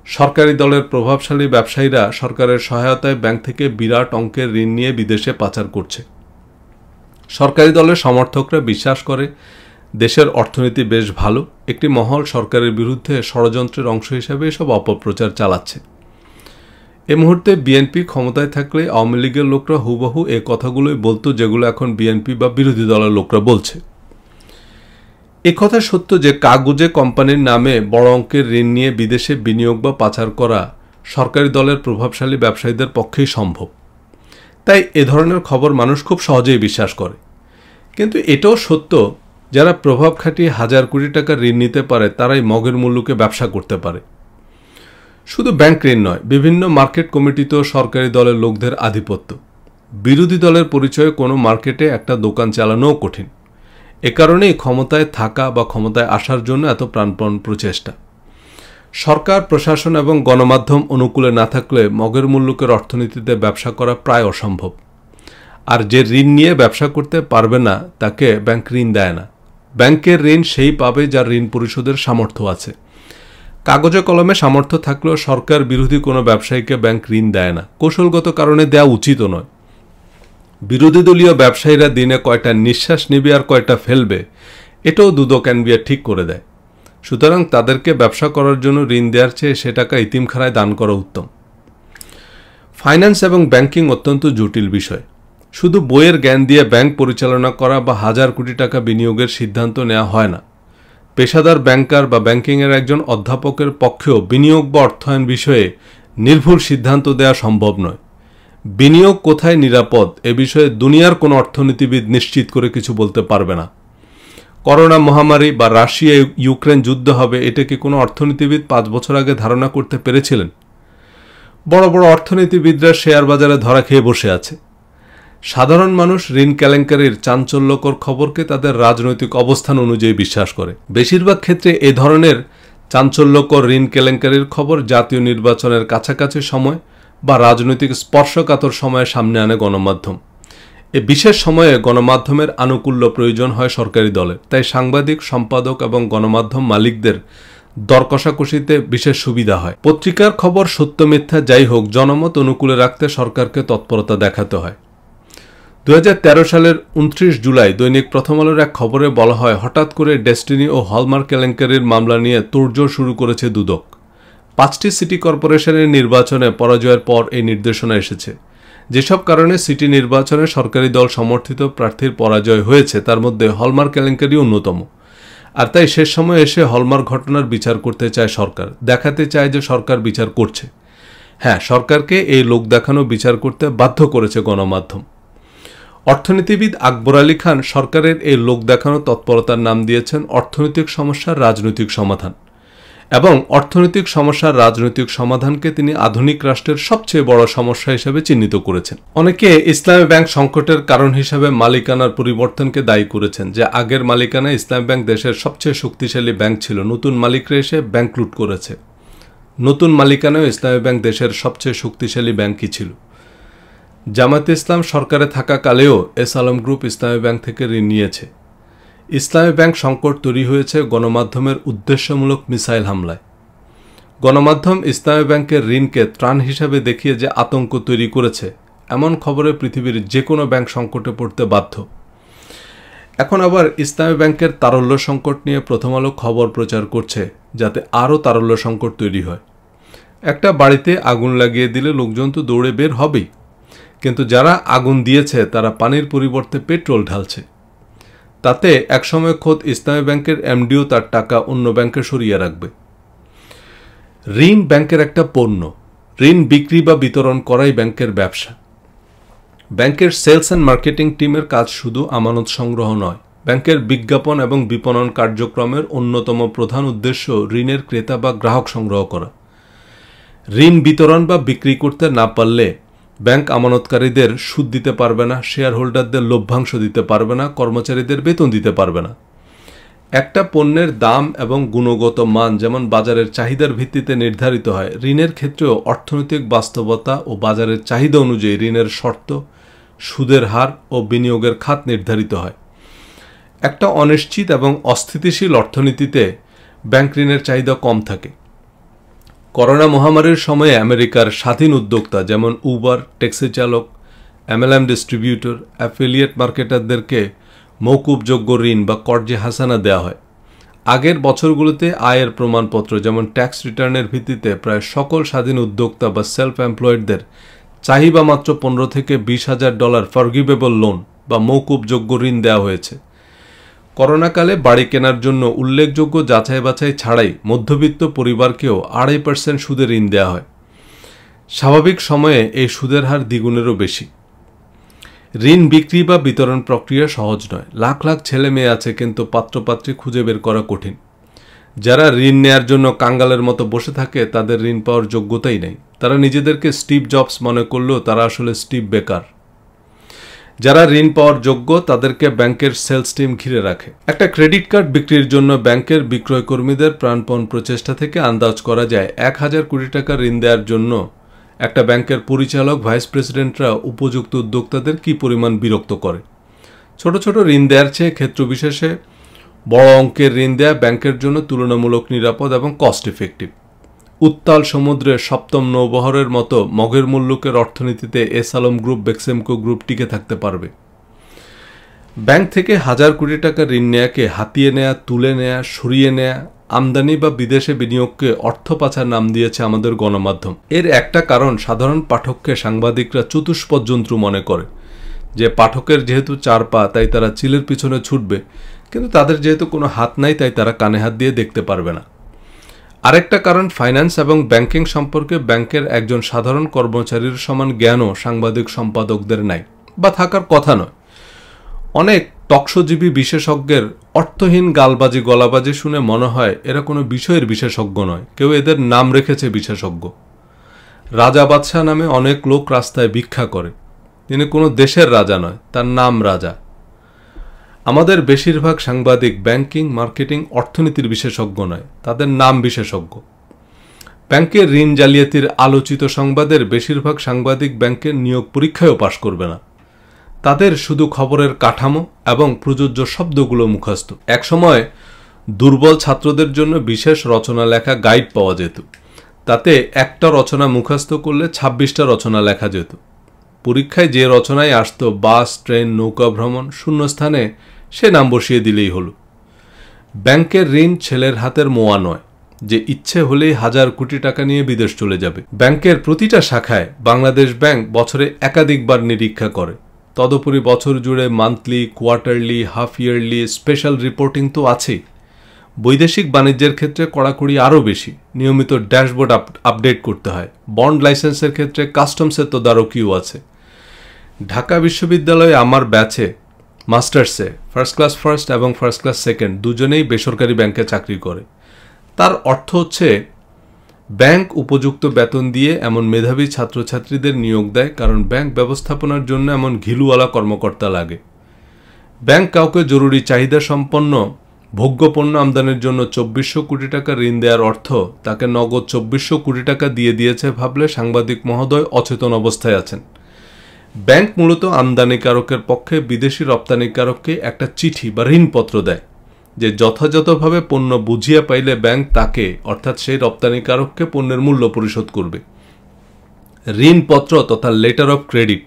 Speaker 1: সরকারি দলের প্রভাবশালী ব্যবসায়ীরা সরকারের সহায়তায় ব্যাংক থেকে বিরাট অঙ্কের ঋণ নিয়ে বিদেশে পাচার করছে। সরকারি দলের সমর্থকরা বিশ্বাস করে দেশের অর্থনীতি বেশ ভালো। একটি মহল সরকারের বিরুদ্ধে ষড়যন্ত্রের অংশ হিসেবে এসব অপপ্রচার চালাচ্ছে। এ মুহূর্তে বিএনপি ক্ষমতায় থাকলে আওয়ামী লীগের লোকরা হুবহু এ কথাগুলোই বলতো যেগুলো এখন বিএনপি বা বিরোধী দলের লোকরা বলছে। একথা সত্য যে কাগজে কোম্পানির নামে বড় অঙ্কের ঋণ নিয়ে বিদেশে বিনিয়োগ বা পাচার করা সরকারি দলের প্রভাবশালী ব্যবসায়ীদের পক্ষেই সম্ভব। তাই এ ধরনের খবর মানুষ খুব সহজেই বিশ্বাস করে। কিন্তু এটাও সত্য, যারা প্রভাব খাটিয়ে 1000 কোটি টাকা ঋণ নিতে পারে তারাই মগের মূল্যকে ব্যবসা করতে পারে। শুধু ব্যাংক ঋণ নয়, বিভিন্ন মার্কেট কমিটিতেও সরকারি দলের লোকদের আধিপত্য। বিরোধী দলের পরিচয়ে কোনো মার্কেটে একটা দোকান চালানোও কঠিন। এ কারণেই ক্ষমতায় থাকা বা ক্ষমতায় আসার জন্য এত প্রাণপণ প্রচেষ্টা। সরকার, প্রশাসন এবং গণমাধ্যম অনুকূলে না থাকলে মগের মুল্লুকের অর্থনীতিতে ব্যবসা করা প্রায় অসম্ভব। আর যে ঋণ নিয়ে ব্যবসা করতে পারবে না তাকে ব্যাংক ঋণ দেয় না। ব্যাংকের ঋণ সেই পাবে যার ঋণ পরিশোধের সামর্থ্য আছে। কাগজে কলমে সামর্থ্য থাকলেও সরকার বিরোধী কোনো ব্যবসায়ীকে ব্যাংক ঋণ দেয় না, কৌশলগত কারণে দেওয়া উচিতও নয়। বিরোধী দলীয় ব্যবসায়ীরা দিনে কয়টা নিঃশ্বাস নিবে আর কয়টা ফেলবে এটাও দুদক এনবিআর ঠিক করে দেয়। সুতরাং তাদেরকে ব্যবসা করার জন্য ঋণ দেওয়ার চেয়ে সে টাকা ইতিমখানায় দান করা উত্তম। ফাইন্যান্স এবং ব্যাংকিং অত্যন্ত জটিল বিষয়। শুধু বইয়ের জ্ঞান দিয়ে ব্যাংক পরিচালনা করা বা 1000 কোটি টাকা বিনিয়োগের সিদ্ধান্ত নেওয়া হয় না। পেশাদার ব্যাংকার বা ব্যাংকিংয়ের একজন অধ্যাপকের পক্ষেও বিনিয়োগ বা অর্থায়ন বিষয়ে নির্ভুল সিদ্ধান্ত দেওয়া সম্ভব নয়। বিনিয়োগ কোথায় নিরাপদ এ বিষয়ে দুনিয়ার কোনো অর্থনীতিবিদ নিশ্চিত করে কিছু বলতে পারবে না। করোনা মহামারী বা রাশিয়া ইউক্রেন যুদ্ধ হবে এটা কি কোনো অর্থনীতিবিদ 5 বছর আগে ধারণা করতে পেরেছিলেন? বড় বড় অর্থনীতিবিদরা শেয়ার বাজারে ধরা খেয়ে বসে আছে। সাধারণ মানুষ ঋণ কেলেঙ্কারির চাঞ্চল্যকর খবরকে তাদের রাজনৈতিক অবস্থান অনুযায়ী বিশ্বাস করে। বেশিরভাগ ক্ষেত্রে এ ধরনের চাঞ্চল্যকর ঋণ কেলেঙ্কারির খবর জাতীয় নির্বাচনের কাছাকাছি সময় বা রাজনৈতিক স্পর্শকাতর সময়ে সামনে আনে গণমাধ্যম। এ বিশেষ সময়ে গণমাধ্যমের আনুকূল্য প্রয়োজন হয় সরকারি দলের, তাই সাংবাদিক, সম্পাদক এবং গণমাধ্যম মালিকদের দর কষাকষিতে বিশেষ সুবিধা হয়। পত্রিকার খবর সত্য মিথ্যা যাই হোক, জনমত অনুকূলে রাখতে সরকারকে তৎপরতা দেখাতে হয়। 2013 সালের 29 জুলাই দৈনিক প্রথম আলোর এক খবরে বলা হয়, হঠাৎ করে ডেস্টিনি ও হলমার্ক কেলেঙ্কারির মামলা নিয়ে তোড়জোড় শুরু করেছে দুদক। 5টি সিটি কর্পোরেশনের নির্বাচনে পরাজয়ের পর এই নির্দেশনা এসেছে। যেসব কারণে সিটি নির্বাচনে সরকারি দল সমর্থিত প্রার্থীর পরাজয় হয়েছে তার মধ্যে হলমার্ক কেলেঙ্কারি অন্যতম। আর তাই শেষ সময় এসে হলমার্ক ঘটনার বিচার করতে চায় সরকার, দেখাতে চায় যে সরকার বিচার করছে। হ্যাঁ, সরকারকে এই লোক দেখানো বিচার করতে বাধ্য করেছে গণমাধ্যম। অর্থনীতিবিদ আকবর আলী খান সরকারের এই লোক দেখানো তৎপরতার নাম দিয়েছেন অর্থনৈতিক সমস্যার রাজনৈতিক সমাধান, এবং অর্থনৈতিক সমস্যার রাজনৈতিক সমাধানকে তিনি আধুনিক রাষ্ট্রের সবচেয়ে বড় সমস্যা হিসেবে চিহ্নিত করেছেন। অনেকে ইসলামী ব্যাংক সংকটের কারণ হিসেবে মালিকানার পরিবর্তনকে দায়ী করেছেন, যে আগের মালিকানায় ইসলামী ব্যাংক দেশের সবচেয়ে শক্তিশালী ব্যাংক ছিল, নতুন মালিকরা এসে ব্যাংক লুট করেছে। নতুন মালিকানায় ইসলামী ব্যাংক দেশের সবচেয়ে শক্তিশালী ব্যাংকই ছিল। জামায়াতে ইসলাম সরকারে থাকাকালেও এস আলম গ্রুপ ইসলামী ব্যাংক থেকে ঋণ নিয়েছে। ইসলামী ব্যাংক সংকট তৈরি হয়েছে গণমাধ্যমের উদ্দেশ্যমূলক মিসাইল হামলায়। গণমাধ্যম ইসলামী ব্যাংকের ঋণকে ত্রাণ হিসাবে দেখিয়ে যে আতঙ্ক তৈরি করেছে, এমন খবরে পৃথিবীর যে কোনো ব্যাংক সংকটে পড়তে বাধ্য। এখন আবার ইসলামী ব্যাংকের তারল্য সংকট নিয়ে প্রথম আলো খবর প্রচার করছে, যাতে আরও তারল্য সংকট তৈরি হয়। একটা বাড়িতে আগুন লাগিয়ে দিলে লোকজন তো দৌড়ে বের হবেই, কিন্তু যারা আগুন দিয়েছে তারা পানির পরিবর্তে পেট্রোল ঢালছে। তাতে একসময় খোদ ইসলামী ব্যাংকের এমডিও তার টাকা অন্য ব্যাংকে সরিয়ে রাখবে। ঋণ ব্যাংকের একটা পণ্য, ঋণ বিক্রি বা বিতরণ করাই ব্যাংকের ব্যবসা। ব্যাংকের সেলস অ্যান্ড মার্কেটিং টিমের কাজ শুধু আমানত সংগ্রহ নয়, ব্যাংকের বিজ্ঞাপন এবং বিপণন কার্যক্রমের অন্যতম প্রধান উদ্দেশ্য ঋণের ক্রেতা বা গ্রাহক সংগ্রহ করা। ঋণ বিতরণ বা বিক্রি করতে না পারলে ব্যাংক আমানতকারীদের সুদ দিতে পারবে না, শেয়ার হোল্ডারদের লভ্যাংশ দিতে পারবে না, কর্মচারীদের বেতন দিতে পারবে না। একটা পণ্যের দাম এবং গুণগত মান যেমন বাজারের চাহিদার ভিত্তিতে নির্ধারিত হয়, ঋণের ক্ষেত্রেও অর্থনৈতিক বাস্তবতা ও বাজারের চাহিদা অনুযায়ী ঋণের শর্ত, সুদের হার ও বিনিয়োগের খাত নির্ধারিত হয়। একটা অনিশ্চিত এবং অস্থিতিশীল অর্থনীতিতে ব্যাংক ঋণের চাহিদা কম থাকে। করোনা মহামারীর সময়ে আমেরিকার স্বাধীন উদ্যোক্তা যেমন উবার, ট্যাক্সি চালক, এমএলএম ডিস্ট্রিবিউটর, অ্যাফিলিয়েট মার্কেটারদেরকে মৌকুবযোগ্য ঋণ বা কর্জে হাসানা দেওয়া হয়। আগের বছরগুলোতে আয়ের প্রমাণপত্র যেমন ট্যাক্স রিটার্নের ভিত্তিতে প্রায় সকল স্বাধীন উদ্যোক্তা বা সেলফ এমপ্লয়েডদের চাহিদা মাত্র $15,000 থেকে $20,000 ফরগিভেবল লোন বা মৌকুবযোগ্য ঋণ দেওয়া হয়েছে। করোনাকালে বাড়ি কেনার জন্য উল্লেখযোগ্য যাচাই বাছাই ছাড়াই মধ্যবিত্ত পরিবারকেও 2.5% সুদে ঋণ দেওয়া হয়। স্বাভাবিক সময়ে এই সুদের হার দ্বিগুণেরও বেশি। ঋণ বিক্রি বা বিতরণ প্রক্রিয়া সহজ নয়। লাখ লাখ ছেলে মেয়ে আছে, কিন্তু পাত্রপাত্রী খুঁজে বের করা কঠিন। যারা ঋণ নেয়ার জন্য কাঙ্গালের মতো বসে থাকে তাদের ঋণ পাওয়ার যোগ্যতাই নেই। তারা নিজেদেরকে স্টিভ জবস মনে করলেও তারা আসলে স্টিভ বেকার। যারা ঋণ পাওয়ার যোগ্য তাদেরকে ব্যাংকের সেলস টিম ঘিরে রাখে। একটা ক্রেডিট কার্ড বিক্রির জন্য ব্যাংকের বিক্রয়কর্মীদের প্রাণপণ প্রচেষ্টা থেকে আন্দাজ করা যায় 1,000 কোটি টাকা ঋণ দেওয়ার জন্য একটা ব্যাংকের পরিচালক, ভাইস প্রেসিডেন্টরা উপযুক্ত উদ্যোক্তাদের কি পরিমাণ বিরক্ত করে। ছোট ছোট ঋণ দেওয়ার চেয়ে ক্ষেত্রবিশেষে বড় অঙ্কের ঋণ দেওয়া ব্যাংকের জন্য তুলনামূলক নিরাপদ এবং কস্ট ইফেক্টিভ। উত্তাল সমুদ্রে সপ্তম নৌবহরের মতো মগের মুল্লুকের অর্থনীতিতে এস আলম গ্রুপ, বেক্সেমকো গ্রুপ টিকে থাকতে পারবে। ব্যাংক থেকে 1,000 কোটি টাকা ঋণ নেয়াকে হাতিয়ে নেয়া, তুলে নেয়া, সরিয়ে নেয়া, আমদানি বা বিদেশে বিনিয়োগকে অর্থ পাচার নাম দিয়েছে আমাদের গণমাধ্যম। এর একটা কারণ সাধারণ পাঠককে সাংবাদিকরা চতুষ্পদ জন্তু মনে করে, যে পাঠকের যেহেতু 4 পা তাই তারা চিলের পিছনে ছুটবে, কিন্তু তাদের যেহেতু কোনো হাত নাই তাই তারা কানে হাত দিয়ে দেখতে পারবে না। আরেকটা কারণ, ফাইন্যান্স এবং ব্যাংকিং সম্পর্কে ব্যাংকের একজন সাধারণ কর্মচারীর সমান জ্ঞানও সাংবাদিক সম্পাদকদের নাই, বা থাকার কথা নয়। অনেক টকশোজীবী বিশেষজ্ঞের অর্থহীন গালবাজি গলাবাজি শুনে মনে হয় এরা কোনো বিষয়ের বিশেষজ্ঞ নয়, কেউ এদের নাম রেখেছে বিশেষজ্ঞ। রাজা বাদশাহ নামে অনেক লোক রাস্তায় ভিক্ষা করে, তিনি কোনো দেশের রাজা নয়, তার নাম রাজা। আমাদের বেশিরভাগ সাংবাদিক ব্যাংকিং, মার্কেটিং, অর্থনীতির বিশেষজ্ঞ নয়, তাদের নাম বিশেষজ্ঞ। ব্যাংকের ঋণ জালিয়াতির আলোচিত সংবাদের বেশিরভাগ সাংবাদিক ব্যাংকের নিয়োগ পরীক্ষায়ও পাশ করবে না, তাদের শুধু খবরের কাঠামো এবং প্রযোজ্য শব্দগুলো মুখস্থ। একসময় দুর্বল ছাত্রদের জন্য বিশেষ রচনা লেখা গাইড পাওয়া যেত, তাতে একটা রচনা মুখস্থ করলে 26টা রচনা লেখা যেত। পরীক্ষায় যে রচনায় আসত বাস, ট্রেন, নৌকা ভ্রমণ, শূন্যস্থানে সে নাম বসিয়ে দিলেই হলো। ব্যাংকের ঋণ ছেলের হাতের মোয়া নয় যে ইচ্ছে হলেই হাজার কোটি টাকা নিয়ে বিদেশ চলে যাবে। ব্যাংকের প্রতিটা শাখায় বাংলাদেশ ব্যাংক বছরে একাধিকবার নিরীক্ষা করে, তদুপরি বছর জুড়ে monthly, quarterly, half yearly special reporting তো আছেই। বৈদেশিক বাণিজ্যের ক্ষেত্রে কড়াকড়ি আরও বেশি, নিয়মিত ড্যাশবোর্ড আপডেট করতে হয়। বন্ড লাইসেন্সের ক্ষেত্রে কাস্টমসের তদারকিও আছে। ঢাকা বিশ্ববিদ্যালয়ে আমার ব্যাচে মাস্টার্সে ফার্স্ট ক্লাস ফার্স্ট এবং ফার্স্ট ক্লাস সেকেন্ড দুজনেই বেসরকারি ব্যাংকে চাকরি করে। তার অর্থ হচ্ছে ব্যাংক উপযুক্ত বেতন দিয়ে এমন মেধাবী ছাত্রছাত্রীদের নিয়োগ দেয়, কারণ ব্যাংক ব্যবস্থাপনার জন্য এমন ঘিলুওয়ালা কর্মকর্তা লাগে। ব্যাংক কাউকে জরুরি চাহিদা সম্পন্ন ভোগ্যপণ্য আমদানির জন্য 2400 কোটি টাকা ঋণ দেওয়ার অর্থ তাকে নগদ 2400 কোটি টাকা দিয়ে দিয়েছে ভাবলে সাংবাদিক মহোদয় অচেতন অবস্থায় আছেন। ব্যাংক মূলত আমদানিকারকের পক্ষে বিদেশি রপ্তানিকারককে একটা চিঠি বা ঋণপত্র দেয়, যে যথাযথভাবে পণ্য বুঝিয়া পাইলে ব্যাংক তাকে অর্থাৎ সেই রপ্তানিকারককে পণ্যের মূল্য পরিশোধ করবে। ঋণপত্র তথা লেটার অফ ক্রেডিট,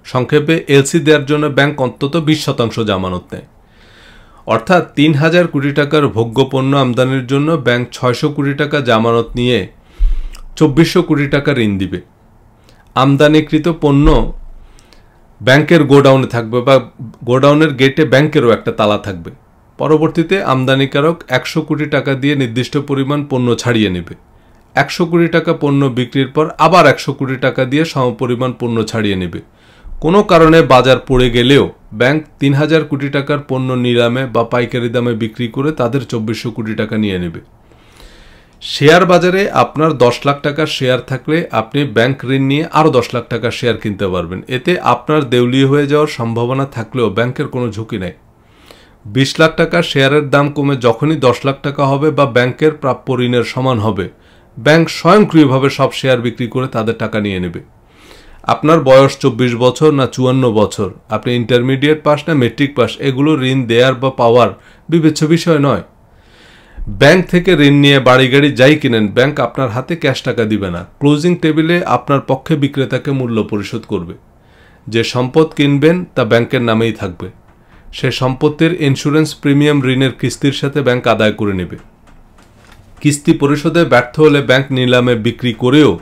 Speaker 1: সংক্ষেপে এলসি দেওয়ার জন্য ব্যাংক অন্তত 20% জামানত নেয়। অর্থাৎ 3000 কোটি টাকার ভোগ্যপণ্য আমদানির জন্য ব্যাংক 600 কোটি টাকা জামানত নিয়ে 2400 কোটি টাকা ঋণ দিবে। আমদানিকৃত পণ্য ব্যাংকের গোডাউনে থাকবে বা গোডাউনের গেটে ব্যাংকেরও একটা তালা থাকবে। পরবর্তীতে আমদানিকারক 100 কোটি টাকা দিয়ে নির্দিষ্ট পরিমাণ পণ্য ছাড়িয়ে নেবে। 100 কোটি টাকা পণ্য বিক্রির পর আবার 100 কোটি টাকা দিয়ে সমপরিমাণ পণ্য ছাড়িয়ে নেবে। কোনো কারণে বাজার পড়ে গেলেও ব্যাংক 3000 কোটি টাকার পণ্য নিলামে বা পাইকারি দামে বিক্রি করে তাদের 2400 কোটি টাকা নিয়ে নেবে। শেয়ার বাজারে আপনার 10 লাখ টাকার শেয়ার থাকলে আপনি ব্যাংক ঋণ নিয়ে আরও 10 লাখ টাকার শেয়ার কিনতে পারবেন। এতে আপনার দেউলিয়া হয়ে যাওয়ার সম্ভাবনা থাকলেও ব্যাংকের কোনো ঝুঁকি নেই। 20 লাখ টাকার শেয়ারের দাম কমে যখনই 10 লাখ টাকা হবে বা ব্যাংকের প্রাপ্য ঋণের সমান হবে, ব্যাংক স্বয়ংক্রিয়ভাবে সব শেয়ার বিক্রি করে তাদের টাকা নিয়ে নেবে। আপনার বয়স 24 বছর না 54 বছর, আপনি ইন্টারমিডিয়েট পাস না মেট্রিক পাস, এগুলো ঋণ দেয়ার বা পাওয়ার বিবেচ্য বিষয় নয়। ব্যাংক থেকে ঋণ নিয়ে বাড়ি গাড়ি যাই কিনেন, ব্যাংক আপনার হাতে ক্যাশ টাকা দিবে না। ক্লোজিং টেবিলে আপনার পক্ষে বিক্রেতাকে মূল্য পরিশোধ করবে। যে সম্পদ কিনবেন তা ব্যাংকের নামেই থাকবে। সে সম্পত্তির ইন্স্যুরেন্স প্রিমিয়াম ঋণের কিস্তির সাথে ব্যাংক আদায় করে নেবে। কিস্তি পরিশোধে ব্যর্থ হলে ব্যাংক নিলামে বিক্রি করেও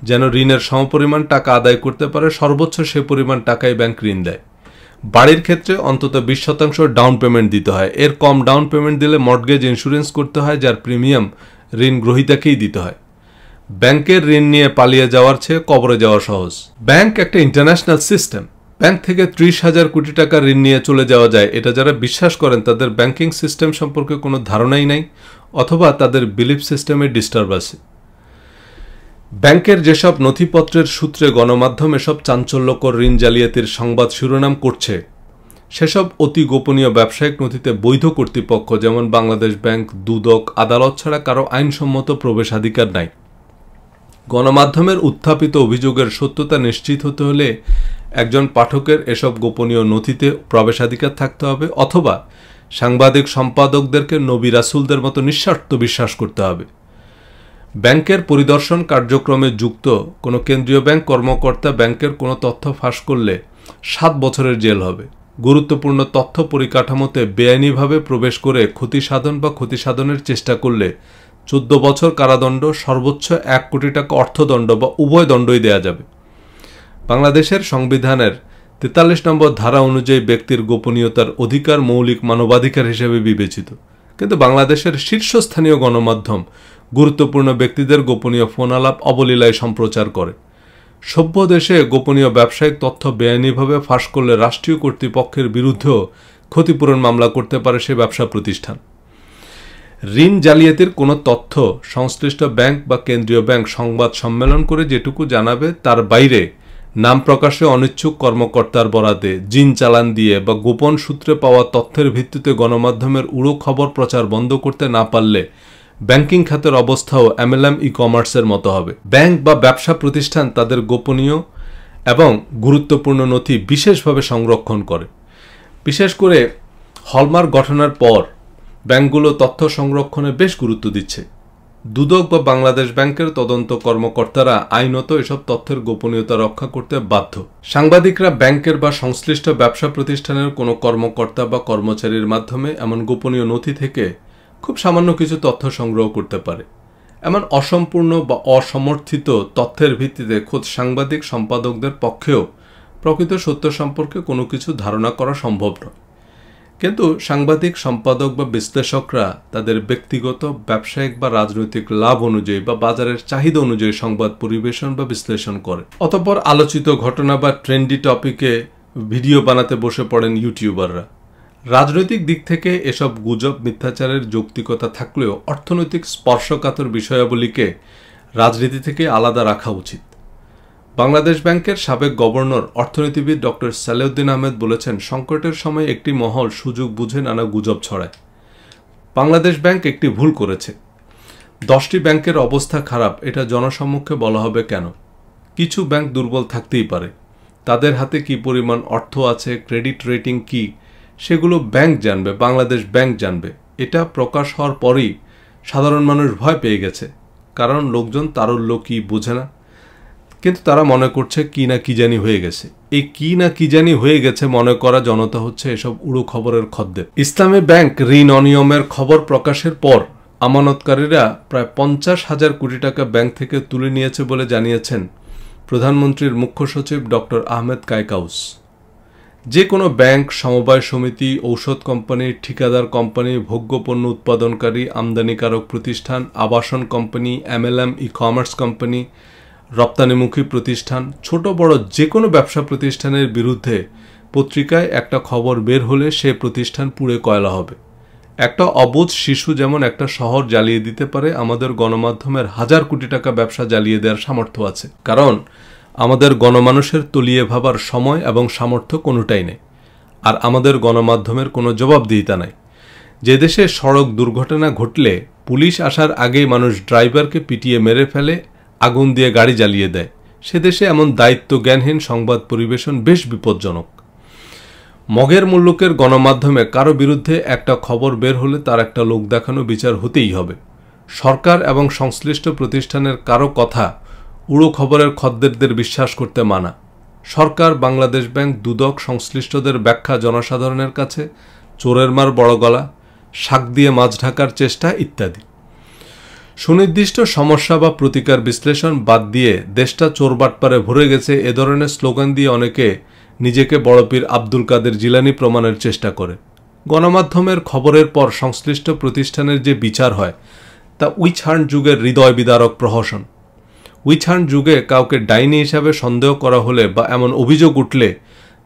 Speaker 1: যেন ঋণের সমপরিমাণ টাকা আদায় করতে পারে, সর্বোচ্চ সে পরিমাণ টাকায় ব্যাংক ঋণ দেয়। বাড়ির ক্ষেত্রে অন্তত 20% ডাউন পেমেন্ট দিতে হয়। এর কম ডাউন পেমেন্ট দিলে মর্টগেজ ইন্স্যুরেন্স করতে হয়, যার প্রিমিয়াম ঋণ গ্রহীতাকেই দিতে হয়। ব্যাংকের ঋণ নিয়ে পালিয়ে যাওয়ার চেয়ে কবরে যাওয়া সহজ। ব্যাংক একটা ইন্টারন্যাশনাল সিস্টেম। ব্যাংক থেকে 30,000 কোটি টাকা ঋণ নিয়ে চলে যাওয়া যায়, এটা যারা বিশ্বাস করেন তাদের ব্যাংকিং সিস্টেম সম্পর্কে কোনো ধারণাই নাই, অথবা তাদের বিলিফ সিস্টেমে ডিস্টার্ব আছে। ব্যাংকের যেসব নথিপত্রের সূত্রে গণমাধ্যম এসব চাঞ্চল্যকর ঋণ জালিয়াতির সংবাদ শিরোনাম করছে, সেসব অতি গোপনীয় ব্যবসায়িক নথিতে বৈধ কর্তৃপক্ষ যেমন বাংলাদেশ ব্যাংক, দুদক, আদালত ছাড়া কারো আইনসম্মত প্রবেশাধিকার নাই। গণমাধ্যমের উত্থাপিত অভিযোগের সত্যতা নিশ্চিত হতে হলে একজন পাঠকের এসব গোপনীয় নথিতে প্রবেশাধিকার থাকতে হবে, অথবা সাংবাদিক সম্পাদকদেরকে নবী রাসূলদের মতো নিঃস্বার্থ বিশ্বাস করতে হবে। ব্যাংকের পরিদর্শন কার্যক্রমে যুক্ত কোনো কেন্দ্রীয় ব্যাংক কর্মকর্তা ব্যাংকের কোনো তথ্য ফাঁস করলে 7 বছরের জেল হবে। গুরুত্বপূর্ণ তথ্য পরিকাঠামোতে বেআইনিভাবে প্রবেশ করে ক্ষতি সাধন বা ক্ষতি সাধনের চেষ্টা করলে 14 বছর কারাদণ্ড, সর্বোচ্চ 1 কোটি টাকা অর্থদণ্ড বা উভয় দণ্ডই দেয়া যাবে। বাংলাদেশের সংবিধানের 43 নম্বর ধারা অনুযায়ী ব্যক্তির গোপনীয়তার অধিকার মৌলিক মানবাধিকার হিসেবে বিবেচিত, কিন্তু বাংলাদেশের শীর্ষস্থানীয় গণমাধ্যম গুরুত্বপূর্ণ ব্যক্তিদের গোপনীয় ফোন আলাপ অবলীলায় সম্প্রচার করে। সভ্য দেশে গোপনীয় ব্যবসায়িক তথ্য বেআইনিভাবে ফাঁস করলে রাষ্ট্রীয় কর্তৃপক্ষের বিরুদ্ধেও ক্ষতিপূরণ মামলা করতে পারে সে ব্যবসা প্রতিষ্ঠান। ঋণ জালিয়াতির কোনো তথ্য সংশ্লিষ্ট ব্যাংক বা কেন্দ্রীয় ব্যাংক সংবাদ সম্মেলন করে যেটুকু জানাবে তার বাইরে নাম প্রকাশে অনিচ্ছুক কর্মকর্তার বরাতে জিন চালান দিয়ে বা গোপন সূত্রে পাওয়া তথ্যের ভিত্তিতে গণমাধ্যমের উড়ো খবর প্রচার বন্ধ করতে না পারলে ব্যাংকিং খাতের অবস্থাও MLM ই-কমার্সের মতো হবে। ব্যাংক বা ব্যবসা প্রতিষ্ঠান তাদের গোপনীয় এবং গুরুত্বপূর্ণ নথি বিশেষভাবে সংরক্ষণ করে। বিশেষ করে হলমার্ক ঘটনার পর ব্যাংকগুলো তথ্য সংরক্ষণে বেশ গুরুত্ব দিচ্ছে। দুদক বা বাংলাদেশ ব্যাংকের তদন্ত কর্মকর্তারা আইনত এসব তথ্যের গোপনীয়তা রক্ষা করতে বাধ্য। সাংবাদিকরা ব্যাংকের বা সংশ্লিষ্ট ব্যবসা প্রতিষ্ঠানের কোনো কর্মকর্তা বা কর্মচারীর মাধ্যমে এমন গোপনীয় নথি থেকে খুব সামান্য কিছু তথ্য সংগ্রহ করতে পারে। এমন অসম্পূর্ণ বা অসমর্থিত তথ্যের ভিত্তিতে খোদ সাংবাদিক সম্পাদকদের পক্ষেও প্রকৃত সত্য সম্পর্কে কোনো কিছু ধারণা করা সম্ভব নয়। কিন্তু সাংবাদিক সম্পাদক বা বিশ্লেষকরা তাদের ব্যক্তিগত ব্যবসায়িক বা রাজনৈতিক লাভ অনুযায়ী বা বাজারের চাহিদা অনুযায়ী সংবাদ পরিবেশন বা বিশ্লেষণ করে। অতঃপর আলোচিত ঘটনা বা ট্রেন্ডি টপিকে ভিডিও বানাতে বসে পড়েন ইউটিউবাররা। রাজনৈতিক দিক থেকে এসব গুজব মিথ্যাচারের যৌক্তিকতা থাকলেও অর্থনৈতিক স্পর্শকাতর বিষয়াবলীকে রাজনীতি থেকে আলাদা রাখা উচিত। বাংলাদেশ ব্যাংকের সাবেক গভর্নর অর্থনীতিবিদ ডক্টর সালেউদ্দিন আহমেদ বলেছেন, সংকটের সময় একটি মহল সুযোগ বুঝে নানা গুজব ছড়ায়। বাংলাদেশ ব্যাংক একটি ভুল করেছে। 10টি ব্যাংকের অবস্থা খারাপ এটা জনসম্মুখে বলা হবে কেন? কিছু ব্যাংক দুর্বল থাকতেই পারে। তাদের হাতে কি পরিমাণ অর্থ আছে, ক্রেডিট রেটিং কি, সেগুলো ব্যাংক জানবে, বাংলাদেশ ব্যাংক জানবে। এটা প্রকাশ হওয়ার পরই সাধারণ মানুষ ভয় পেয়ে গেছে, কারণ লোকজন তারল্য কি বোঝে না। কিন্তু তারা মনে করছে কি না কি জানি হয়ে গেছে। এই কি না কি জানি হয়ে গেছে মনে করা জনতা হচ্ছে এসব উড়ো খবরের খদ্দের। ইসলামী ব্যাংক ঋণ অনিয়মের খবর প্রকাশের পর আমানতকারীরা প্রায় 50,000 কোটি টাকা ব্যাংক থেকে তুলে নিয়েছে বলে জানিয়েছেন প্রধানমন্ত্রীর মুখ্য সচিব ডক্টর আহমেদ কায়কাউস। যে কোনো ব্যাংক, সমবায় সমিতি, ঔষধ কোম্পানি, ঠিকাদার কোম্পানি, ভোগ্যপণ্য উৎপাদনকারী, আমদানিকারক প্রতিষ্ঠান, আবাসন কোম্পানি, MLM ই-কমার্স কোম্পানি, রপ্তানিমুখী প্রতিষ্ঠান, ছোট বড় যে কোনো ব্যবসা প্রতিষ্ঠানের বিরুদ্ধে পত্রিকায় একটা খবর বের হলে সে প্রতিষ্ঠান পুড়ে কয়লা হবে। একটা অবুঝ শিশু যেমন একটা শহর জ্বালিয়ে দিতে পারে, আমাদের গণমাধ্যমের 1000 কোটি টাকা ব্যবসা জ্বালিয়ে দেওয়ার সামর্থ্য আছে। কারণ আমাদের গণমানুষের তলিয়ে ভাবার সময় এবং সামর্থ্য কোনোটাই নেই। আর আমাদের গণমাধ্যমের কোনো জবাবদিহিতা নাই। যে দেশে সড়ক দুর্ঘটনা ঘটলে পুলিশ আসার আগেই মানুষ ড্রাইভারকে পিটিয়ে মেরে ফেলে, আগুন দিয়ে গাড়ি জ্বালিয়ে দেয়, সে দেশে এমন দায়িত্ব জ্ঞানহীন সংবাদ পরিবেশন বেশ বিপজ্জনক। মগের মুল্লুকের গণমাধ্যমে কারো বিরুদ্ধে একটা খবর বের হলে তার একটা লোক দেখানো বিচার হতেই হবে। সরকার এবং সংশ্লিষ্ট প্রতিষ্ঠানের কারো কথা উড়ো খবরের খদ্দেরদের বিশ্বাস করতে মানা। সরকার, বাংলাদেশ ব্যাংক, দুদক সংশ্লিষ্টদের ব্যাখ্যা জনসাধারণের কাছে চোরের মার বড় গলা, শাক দিয়ে মাছ ঢাকার চেষ্টা ইত্যাদি। সুনির্দিষ্ট সমস্যা বা প্রতিকার বিশ্লেষণ বাদ দিয়ে দেশটা চোরবাটপারে ভরে গেছে এ ধরনের স্লোগান দিয়ে অনেকে নিজেকে বড় পীর আব্দুল কাদের জিলানী প্রমাণের চেষ্টা করে। গণমাধ্যমের খবরের পর সংশ্লিষ্ট প্রতিষ্ঠানের যে বিচার হয় তা উইচহান্ট যুগের হৃদয় বিদারক প্রহসন। উইচহান্ট যুগে কাউকে ডাইনি হিসাবে সন্দেহ করা হলে বা এমন অভিযোগ উঠলে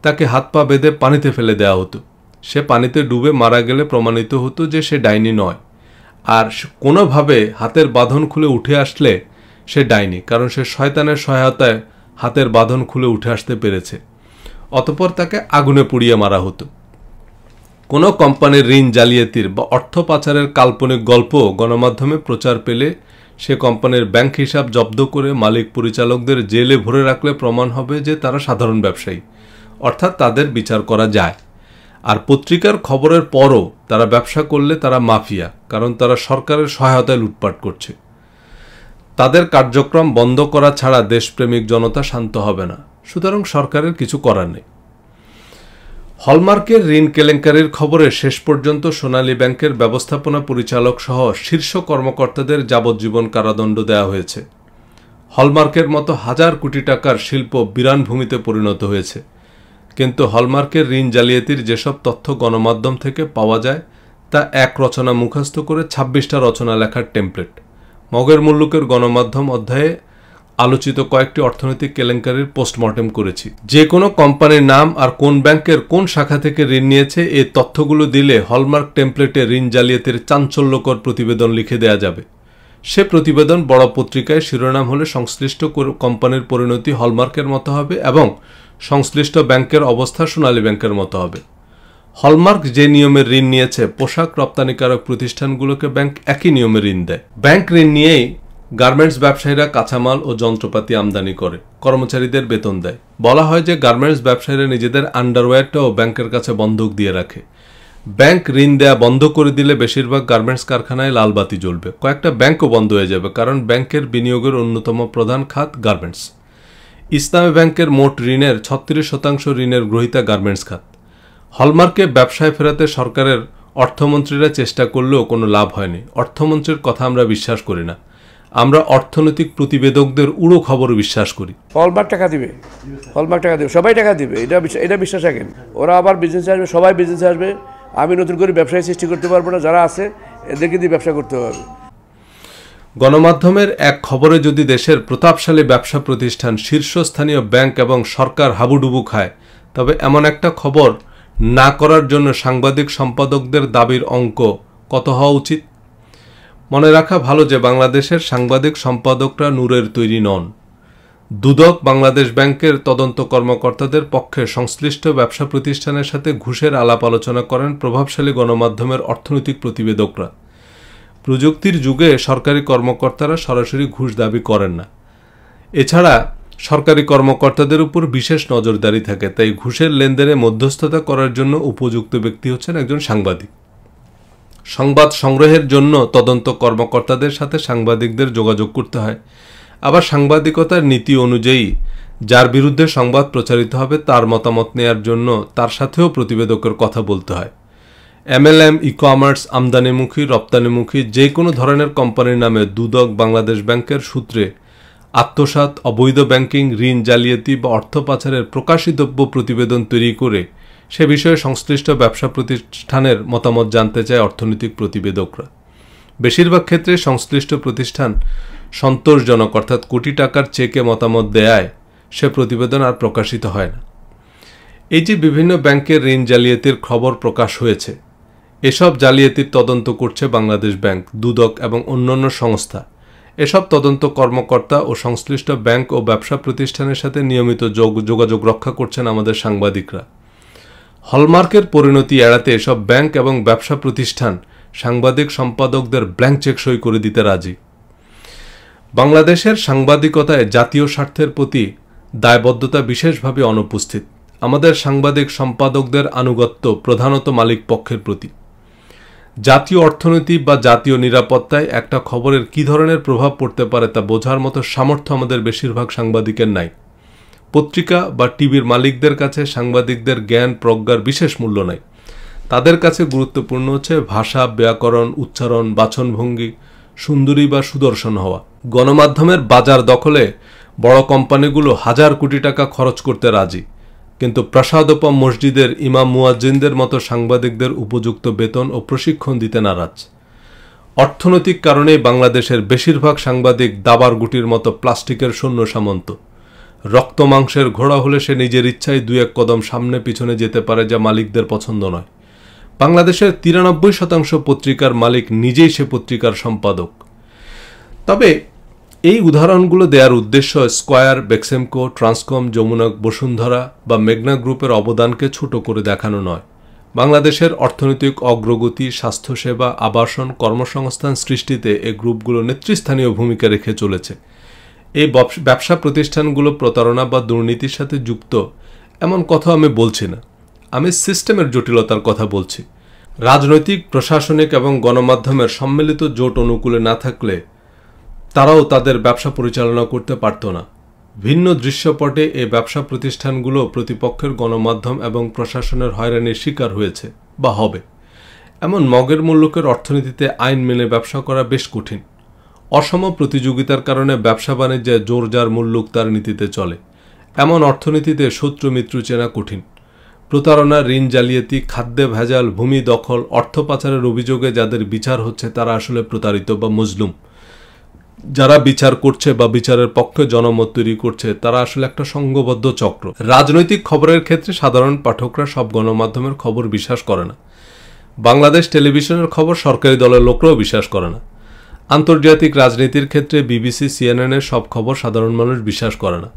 Speaker 1: তাকে হাত পা বেঁধে পানিতে ফেলে দেওয়া হতো। সে পানিতে ডুবে মারা গেলে প্রমাণিত হতো যে সে ডাইনি নয়। আর কোনোভাবে হাতের বাঁধন খুলে উঠে আসলে সে ডাইনি, কারণ সে শয়তানের সহায়তায় হাতের বাঁধন খুলে উঠে আসতে পেরেছে। অতঃপর তাকে আগুনে পুড়িয়ে মারা হতো। কোনো কোম্পানির ঋণ জালিয়াতির বা অর্থ পাচারের কাল্পনিক গল্প গণমাধ্যমে প্রচার পেলে সে কোম্পানির ব্যাংক হিসাব জব্দ করে মালিক পরিচালকদের জেলে ভরে রাখলে প্রমাণ হবে যে তারা সাধারণ ব্যবসায়ী, অর্থাৎ তাদের বিচার করা যায়। আর পত্রিকার খবরের পরও তারা ব্যবসা করলে তারা মাফিয়া, কারণ তারা সরকারের সহায়তায় লুটপাট করছে। তাদের কার্যক্রম বন্ধ করা ছাড়া দেশপ্রেমিক জনতা শান্ত হবে না। সুতরাং সরকারের কিছু করার নেই। হলমার্কের ঋণ কেলেঙ্কারির খবরে শেষ পর্যন্ত সোনালী ব্যাংকের ব্যবস্থাপনা পরিচালক সহ শীর্ষ কর্মকর্তাদের যাবজ্জীবন কারাদণ্ড দেওয়া হয়েছে। হলমার্কের মতো 1000 কোটি টাকার শিল্প বিরান ভূমিতে পরিণত হয়েছে। কিন্তু হলমার্কের ঋণ জালিয়াতির যেসব তথ্য গণমাধ্যম থেকে পাওয়া যায় তা এক রচনা মুখস্থ করে 26টা রচনা লেখার টেমপ্লেট। মগের মুল্লুকের গণমাধ্যম অধ্যায়ে আলোচিত কয়েকটি অর্থনৈতিক কেলেঙ্কারির পোস্টমর্টেম করেছি। যে কোনো কোম্পানির নাম আর কোন ব্যাংকের কোন শাখা থেকে ঋণ নিয়েছে এই তথ্যগুলো দিলে হলমার্ক টেমপ্লেটে ঋণ জালিয়াতির চাঞ্চল্যকর প্রতিবেদন লিখে দেয়া যাবে। সে প্রতিবেদন বড় পত্রিকায় শিরোনাম হলে সংশ্লিষ্ট কোম্পানির পরিণতি হলমার্কের মতো হবে এবং সংশ্লিষ্ট ব্যাংকের অবস্থা সোনালী ব্যাংকের মতো হবে। হলমার্ক যে নিয়মের ঋণ নিয়েছে, পোশাক রপ্তানিকারক প্রতিষ্ঠানগুলোকে ব্যাংক একই নিয়মে ঋণ দেয়। ব্যাংক ঋণ নিয়েই গার্মেন্টস ব্যবসায়ীরা কাঁচামাল ও যন্ত্রপাতি আমদানি করে, কর্মচারীদের বেতন দেয়। বলা হয় যে গার্মেন্টস ব্যবসায়ীরা নিজেদের আন্ডারওয়্যারটাও ব্যাংকের কাছে বন্ধক দিয়ে রাখে। ব্যাংক ঋণ দেয়া বন্ধ করে দিলে বেশিরভাগ গার্মেন্টস কারখানায় লাল বাতি জ্বলবে, কয়েকটা ব্যাংকও বন্ধ হয়ে যাবে, কারণ ব্যাংকের বিনিয়োগের অন্যতম প্রধান খাত গার্মেন্টস। ইসলামী ব্যাংকের মোট ঋণের 36% ঋণের গ্রহীতা গার্মেন্টস খাত। হলমার্কে ব্যবসায় ফেরাতে সরকারের অর্থমন্ত্রীরা চেষ্টা করলেও কোনো লাভ হয়নি। অর্থমন্ত্রীর কথা আমরা বিশ্বাস করি না, আমরা অর্থনৈতিক প্রতিবেদকদের উড়ো খবর বিশ্বাস করি।
Speaker 2: হলমার্ক টাকা দিবে, হলমার্ক টাকা দিবে, সবাই টাকা দিবে, এটা বিশ্বাস রাখেন। ওরা আবার বিজনেসে আসবে, সবাই বিজনেসে আসবে। আমি নতুন করে ব্যবসায়ী সৃষ্টি করতে পারবো না, যারা আছে এদেরকে দিয়ে ব্যবসা করতে হবে।
Speaker 1: গণমাধ্যমের এক খবরে যদি দেশের প্রতাপশালী ব্যবসা প্রতিষ্ঠান, শীর্ষস্থানীয় ব্যাংক এবং সরকার হাবুডুবু খায়, তবে এমন একটা খবর না করার জন্য সাংবাদিক সম্পাদকদের দাবির অঙ্ক কত হওয়া উচিত? মনে রাখা ভালো যে বাংলাদেশের সাংবাদিক সম্পাদকরা নূরের তৈরি নন। দুদক বাংলাদেশ ব্যাংকের তদন্ত কর্মকর্তাদের পক্ষে সংশ্লিষ্ট ব্যবসা প্রতিষ্ঠানের সাথে ঘুষের আলাপ আলোচনা করেন প্রভাবশালী গণমাধ্যমের অর্থনৈতিক প্রতিবেদকরা। প্রযুক্তির যুগে সরকারি কর্মকর্তারা সরাসরি ঘুষ দাবি করেন না। এছাড়া সরকারি কর্মকর্তাদের উপর বিশেষ নজরদারি থাকে, তাই ঘুষের লেনদেনে মধ্যস্থতা করার জন্য উপযুক্ত ব্যক্তি হচ্ছেন একজন সাংবাদিক। সংবাদ সংগ্রহের জন্য তদন্ত কর্মকর্তাদের সাথে সাংবাদিকদের যোগাযোগ করতে হয়। আবার সাংবাদিকতার নীতি অনুযায়ী যার বিরুদ্ধে সংবাদ প্রচারিত হবে তার মতামত নেয়ার জন্য তার সাথেও প্রতিবেদকের কথা বলতে হয়। MLM, ই-কমার্স, আমদানিমুখী, রপ্তানিমুখী যে কোনো ধরনের কোম্পানির নামে দুদক বাংলাদেশ ব্যাংকের সূত্রে আত্মসাৎ, অবৈধ ব্যাংকিং, ঋণ জালিয়াতি বা অর্থ পাচারের প্রকাশিতব্য প্রতিবেদন তৈরি করে সে বিষয়ে সংশ্লিষ্ট ব্যবসা প্রতিষ্ঠানের মতামত জানতে চায় অর্থনৈতিক প্রতিবেদকরা। বেশিরভাগ ক্ষেত্রে সংশ্লিষ্ট প্রতিষ্ঠান সন্তোষজনক, অর্থাৎ কোটি টাকার চেকে মতামত দেয়ায় সে প্রতিবেদন আর প্রকাশিত হয় না। এই যে বিভিন্ন ব্যাংকের ঋণ জালিয়াতির খবর প্রকাশ হয়েছে, এসব জালিয়াতির তদন্ত করছে বাংলাদেশ ব্যাংক, দুদক এবং অন্যান্য সংস্থা। এসব তদন্ত কর্মকর্তা ও সংশ্লিষ্ট ব্যাংক ও ব্যবসা প্রতিষ্ঠানের সাথে নিয়মিত যোগাযোগ রক্ষা করছেন আমাদের সাংবাদিকরা। হলমার্কের পরিণতি এড়াতে এসব ব্যাংক এবং ব্যবসা প্রতিষ্ঠান সাংবাদিক সম্পাদকদের ব্ল্যাঙ্ক চেক সই করে দিতে রাজি। বাংলাদেশের সাংবাদিকতায় জাতীয় স্বার্থের প্রতি দায়বদ্ধতা বিশেষভাবে অনুপস্থিত। আমাদের সাংবাদিক সম্পাদকদের আনুগত্য প্রধানত মালিক পক্ষের প্রতি। জাতীয় অর্থনীতি বা জাতীয় নিরাপত্তায় একটা খবরের কী ধরনের প্রভাব পড়তে পারে তা বোঝার মতো সামর্থ্য আমাদের বেশিরভাগ সাংবাদিকের নাই। পত্রিকা বা টিভির মালিকদের কাছে সাংবাদিকদের জ্ঞান প্রজ্ঞার বিশেষ মূল্য নাই। তাদের কাছে গুরুত্বপূর্ণ হচ্ছে ভাষা, ব্যাকরণ, উচ্চারণ, বাচনভঙ্গি সুন্দরী বা সুদর্শন হওয়া। গণমাধ্যমের বাজার দখলে বড় কোম্পানিগুলো হাজার কোটি টাকা খরচ করতে রাজি, কিন্তু প্রাসাদোপম মসজিদের ইমাম মুয়াজ্জিনদের মতো সাংবাদিকদের উপযুক্ত বেতন ও প্রশিক্ষণ দিতে নারাজ। অর্থনৈতিক কারণেই বাংলাদেশের বেশিরভাগ সাংবাদিক দাবার গুটির মতো প্লাস্টিকের সৈন্য সামন্ত। রক্ত মাংসের ঘোড়া হলে সে নিজের ইচ্ছায় 2-1 কদম সামনে পিছনে যেতে পারে, যা মালিকদের পছন্দ নয়। বাংলাদেশের 93% পত্রিকার মালিক নিজেই সে পত্রিকার সম্পাদক। তবে এই উদাহরণগুলো দেওয়ার উদ্দেশ্য স্কয়ার, বেক্সেমকো, ট্রান্সকম, যমুনা, বসুন্ধরা বা মেঘনা গ্রুপের অবদানকে ছোট করে দেখানো নয়। বাংলাদেশের অর্থনৈতিক অগ্রগতি, স্বাস্থ্যসেবা, আবাসন, কর্মসংস্থান সৃষ্টিতে এই গ্রুপগুলো নেতৃস্থানীয় ভূমিকা রেখে চলেছে। এই ব্যবসা প্রতিষ্ঠানগুলো প্রতারণা বা দুর্নীতির সাথে যুক্ত এমন কথা আমি বলছি না, আমি সিস্টেমের জটিলতার কথা বলছি। রাজনৈতিক, প্রশাসনিক এবং গণমাধ্যমের সম্মিলিত জোট অনুকূলে না থাকলে তারাও তাদের ব্যবসা পরিচালনা করতে পারত না। ভিন্ন দৃশ্যপটে এই ব্যবসা প্রতিষ্ঠানগুলো প্রতিপক্ষের গণমাধ্যম এবং প্রশাসনের হয়রানির শিকার হয়েছে বা হবে। এমন মগের মুল্লুকের অর্থনীতিতে আইন মেনে ব্যবসা করা বেশ কঠিন। অসম প্রতিযোগিতার কারণে ব্যবসা বাণিজ্যে জোর যার মুল্লুক তার নীতিতে চলে। এমন অর্থনীতিতে শত্রু মিত্র চেনা কঠিন। প্রতারণা, ঋণ জালিয়াতি, খাদ্যে ভেজাল, ভূমি দখল, অর্থ পাচারের অভিযোগে যাদের বিচার হচ্ছে তারা আসলে প্রতারিত বা মজলুম। যারা বিচার করছে বা বিচারের পক্ষে জনমত তৈরি করছে তারা আসলে একটা সংঘবদ্ধ চক্র। রাজনৈতিক খবরের ক্ষেত্রে সাধারণ পাঠকরা সব গণমাধ্যমের খবর বিশ্বাস করে না। বাংলাদেশ টেলিভিশনের খবর সরকারি দলের লোকরাও বিশ্বাস করে না। আন্তর্জাতিক রাজনীতির ক্ষেত্রে বিবিসি, সিএনএনের সব খবর সাধারণ মানুষ বিশ্বাস করে না।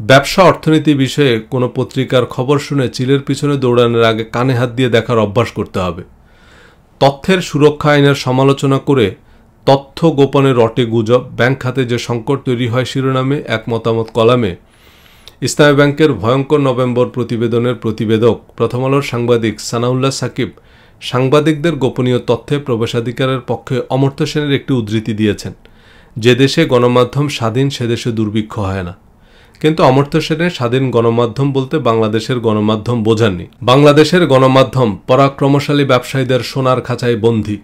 Speaker 1: ব্যবসা অর্থনীতি বিষয়ে কোনো পত্রিকার খবর শুনে চিলের পিছনে দৌড়ানোর আগে কানে হাত দিয়ে দেখার অভ্যাস করতে হবে। তথ্যের সুরক্ষা আইনের সমালোচনা করে তথ্য গোপনে রটে গুজব, ব্যাংক খাতে যে সংকট তৈরি হয় শিরোনামে এক মতামত কলামে ইসলামী ব্যাংকের ভয়ঙ্কর নভেম্বর প্রতিবেদনের প্রতিবেদক প্রথম আলোর সাংবাদিক সানাউল্লাহ সাকিব সাংবাদিকদের গোপনীয় তথ্যে প্রবেশাধিকারের পক্ষে অমর্ত্য সেনের একটি উদ্ধৃতি দিয়েছেন। যে দেশে গণমাধ্যম স্বাধীন সে দেশে দুর্ভিক্ষ হয় না। কিন্তু অমর্ত্য সেনের স্বাধীন গণমাধ্যম বলতে বাংলাদেশের গণমাধ্যম বোঝাননি। বাংলাদেশের গণমাধ্যম পরাক্রমশালী ব্যবসায়ীদের সোনার খাঁচায় বন্দী।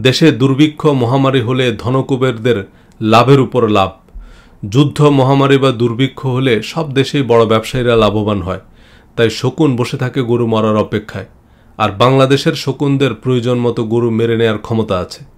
Speaker 1: দেশে দুর্ভিক্ষ মহামারী হলে ধনকুবেরদের লাভের উপর লাভ। যুদ্ধ মহামারী বা দুর্ভিক্ষ হলে সব দেশেই বড় ব্যবসায়ীরা লাভবান হয়। তাই শকুন বসে থাকে গরু মারার অপেক্ষায়। আর বাংলাদেশের শকুনদের প্রয়োজন মতো গরু মেরে নেয়ার ক্ষমতা আছে।